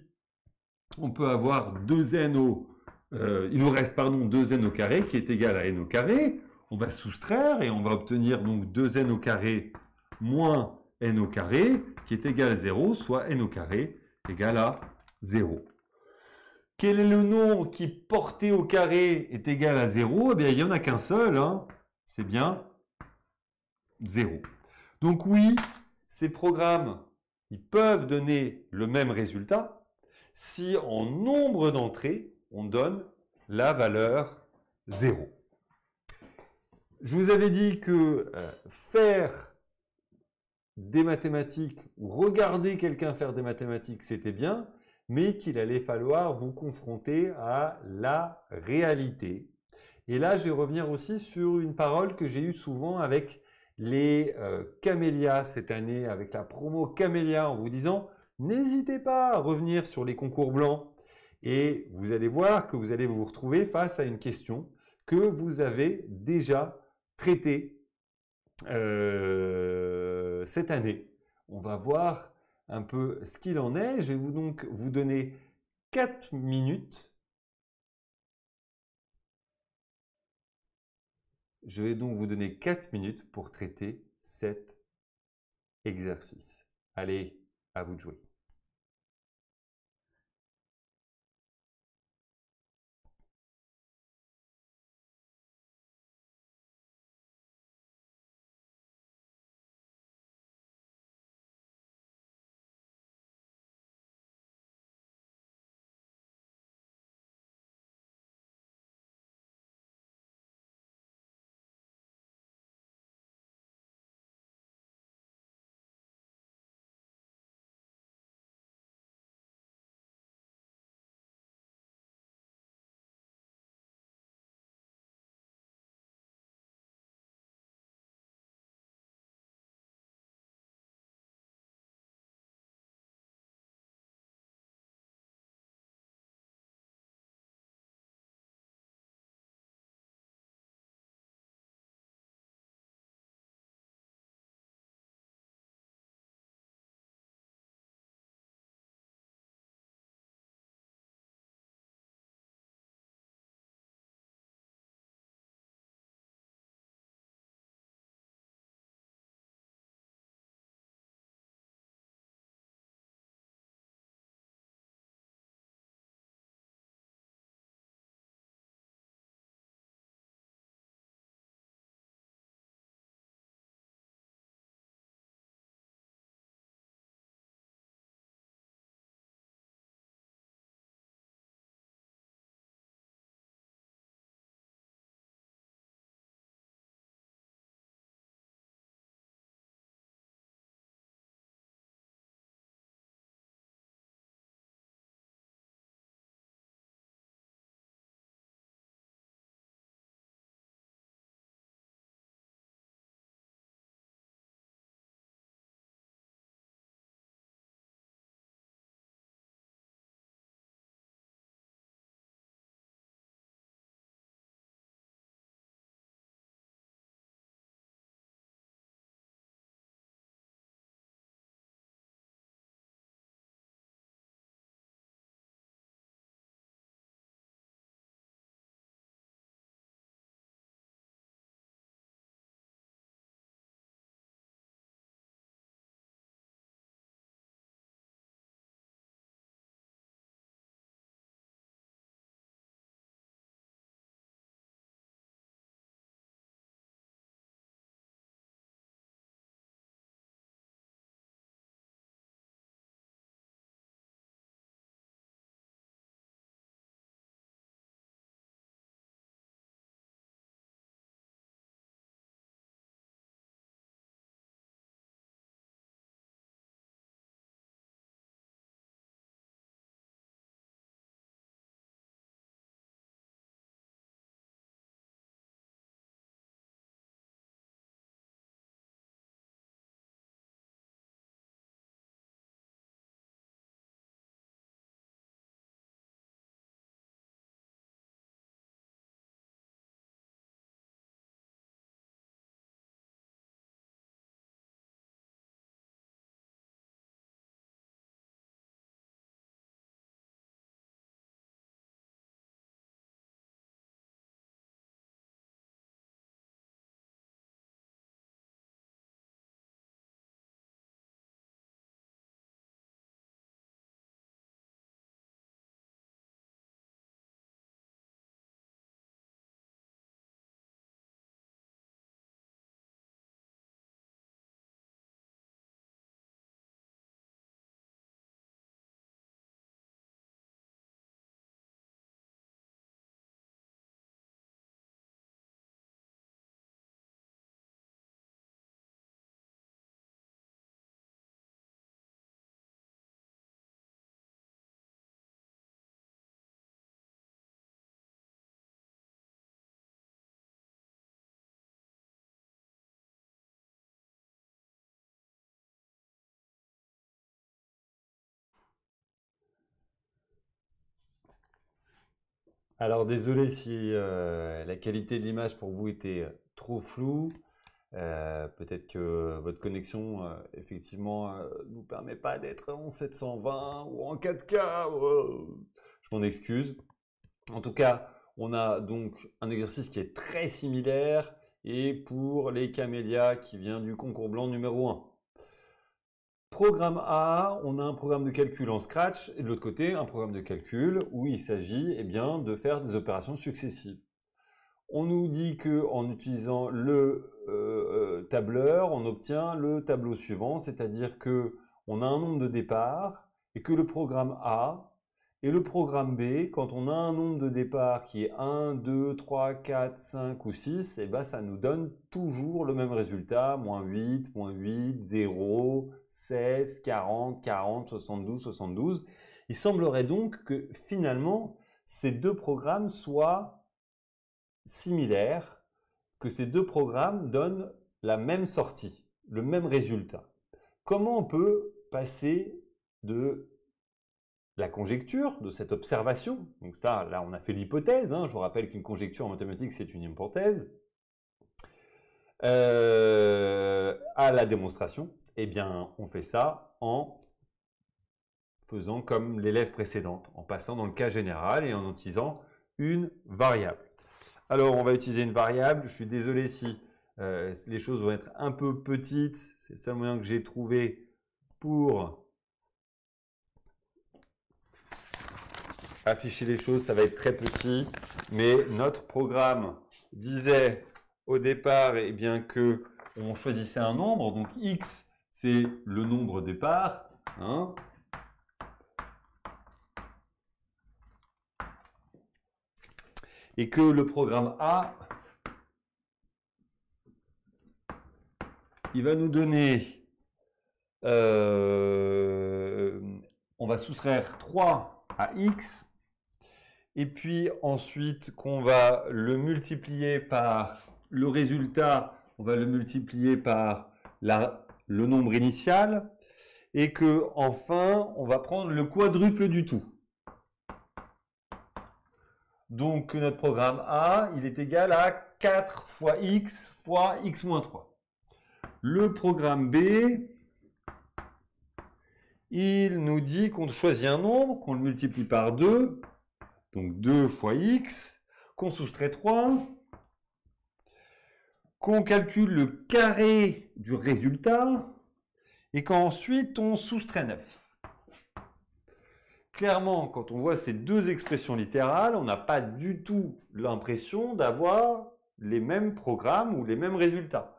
on peut avoir 2n il nous reste, pardon, 2n au carré qui est égal à n au carré. On va soustraire et on va obtenir donc 2n au carré moins n au carré qui est égal à 0, soit n au carré égal à 0. Quel est le nombre qui, porté au carré, est égal à 0? Eh bien, il n'y en a qu'un seul, hein. C'est bien 0. Donc oui, ces programmes, ils peuvent donner le même résultat si en nombre d'entrées, on donne la valeur 0. Je vous avais dit que faire des mathématiques ou regarder quelqu'un faire des mathématiques, c'était bien, mais qu'il allait falloir vous confronter à la réalité. Et là, je vais revenir aussi sur une parole que j'ai eue souvent avec les camélias cette année, avec la promo Camélia, en vous disant « N'hésitez pas à revenir sur les concours blancs ». Et vous allez voir que vous allez vous retrouver face à une question que vous avez déjà traitée cette année. On va voir un peu ce qu'il en est. Je vais donc vous donner 4 minutes. Je vais donc vous donner 4 minutes pour traiter cet exercice. Allez, à vous de jouer. Alors désolé si la qualité de l'image pour vous était trop floue. Peut-être que votre connexion effectivement ne vous permet pas d'être en 720 ou en 4K. Je m'en excuse. En tout cas, on a donc un exercice qui est très similaire et pour les camélias qui vient du concours blanc numéro 1. Programme A, on a un programme de calcul en Scratch et de l'autre côté, un programme de calcul où il s'agit de faire des opérations successives. On nous dit qu'en utilisant le tableur, on obtient le tableau suivant, c'est-à-dire qu'on a un nombre de départ et que le programme A et le programme B, quand on a un nombre de départ qui est 1, 2, 3, 4, 5 ou 6, et ben ça nous donne toujours le même résultat, -8, -8, 0, 16, 40, 40, 72, 72. Il semblerait donc que finalement, ces deux programmes soient similaires, que ces deux programmes donnent la même sortie, le même résultat. Comment on peut passer de la conjecture, de cette observation, donc là on a fait l'hypothèse, je vous rappelle qu'une conjecture en mathématiques c'est une hypothèse, à la démonstration, eh bien on fait ça en faisant comme l'élève précédente, en passant dans le cas général et en utilisant une variable. Alors on va utiliser une variable, je suis désolé si les choses vont être un peu petites, c'est le seul moyen que j'ai trouvé pour afficher les choses, ça va être très petit, mais notre programme disait au départ bien que on choisissait un nombre, donc x c'est le nombre départ, et que le programme A, il va nous donner, on va soustraire 3 à x, et puis ensuite qu'on va le multiplier par le résultat, on va le multiplier par le nombre initial, et que enfin on va prendre le quadruple du tout. Donc notre programme A, il est égal à 4 fois x moins 3. Le programme B, il nous dit qu'on choisit un nombre, qu'on le multiplie par 2, donc 2 fois x, qu'on soustrait 3, qu'on calcule le carré du résultat, et qu'ensuite on soustrait 9. Clairement, quand on voit ces deux expressions littérales, on n'a pas du tout l'impression d'avoir les mêmes programmes ou les mêmes résultats.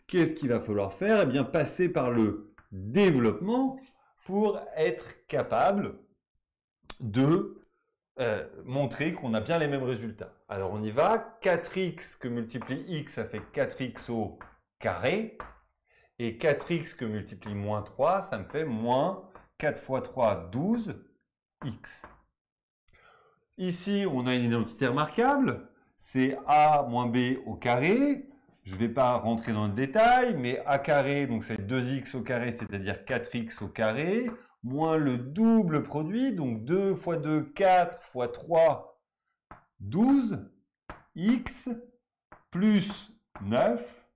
Qu'est-ce qu'il va falloir faire? Eh bien, passer par le développement pour être capable de montrer qu'on a bien les mêmes résultats. Alors, on y va. 4x que multiplie x, ça fait 4x au carré. Et 4x que multiplie moins 3, ça me fait moins 4 fois 3, 12. X. Ici, on a une identité remarquable, c'est a moins b au carré. Je ne vais pas rentrer dans le détail, mais a carré, donc c'est 2x au carré, c'est-à-dire 4x au carré, moins le double produit, donc 2 fois 2, 4 fois 3, 12, x, plus 9,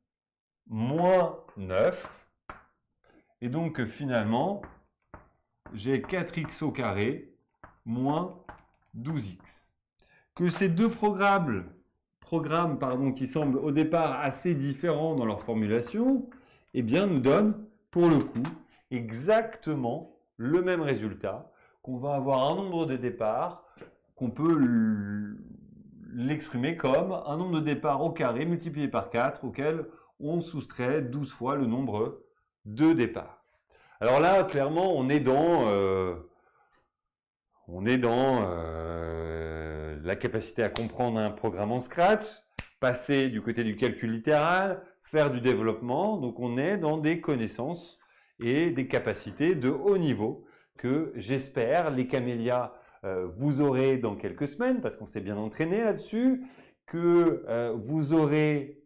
moins 9. Et donc finalement, j'ai 4x au carré moins 12x. Que ces deux programmes qui semblent au départ assez différents dans leur formulation, eh bien nous donnent pour le coup exactement le même résultat, qu'on va avoir un nombre de départ, qu'on peut l'exprimer comme un nombre de départ au carré multiplié par 4 auquel on soustrait 12 fois le nombre de départ. Alors là, clairement, on est dans la capacité à comprendre un programme en Scratch, passer du côté du calcul littéral, faire du développement. Donc on est dans des connaissances et des capacités de haut niveau que j'espère les camélias vous aurez dans quelques semaines parce qu'on s'est bien entraîné là-dessus, que vous aurez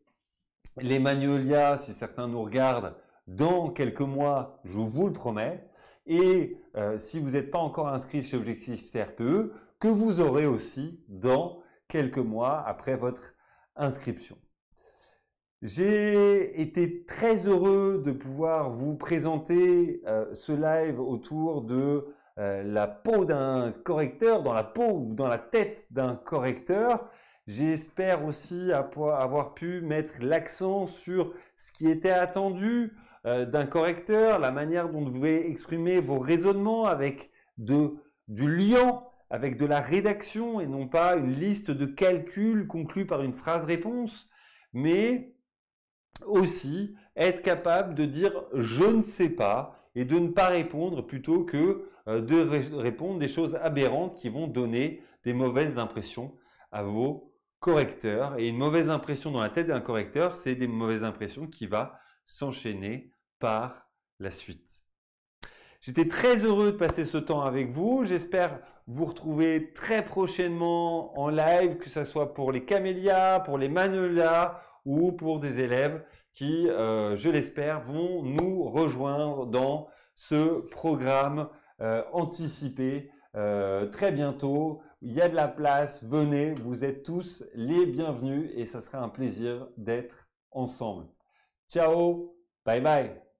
les Magnolia, si certains nous regardent, dans quelques mois, je vous le promets. Et si vous n'êtes pas encore inscrit chez Objectif CRPE, que vous aurez aussi dans quelques mois après votre inscription. J'ai été très heureux de pouvoir vous présenter ce live autour de la peau d'un correcteur, dans la peau ou dans la tête d'un correcteur. J'espère aussi avoir pu mettre l'accent sur ce qui était attendu d'un correcteur, la manière dont vous devez exprimer vos raisonnements avec du liant, avec de la rédaction et non pas une liste de calculs conclus par une phrase-réponse, mais aussi être capable de dire « je ne sais pas » et de ne pas répondre plutôt que de répondre des choses aberrantes qui vont donner des mauvaises impressions à vos correcteurs. Et une mauvaise impression dans la tête d'un correcteur, c'est des mauvaises impressions qui vont s'enchaîner par la suite. J'étais très heureux de passer ce temps avec vous. J'espère vous retrouver très prochainement en live, que ce soit pour les camélias, pour les manuelas ou pour des élèves qui, je l'espère, vont nous rejoindre dans ce programme anticipé très bientôt. Il y a de la place, venez, vous êtes tous les bienvenus et ça sera un plaisir d'être ensemble. Ciao, bye bye.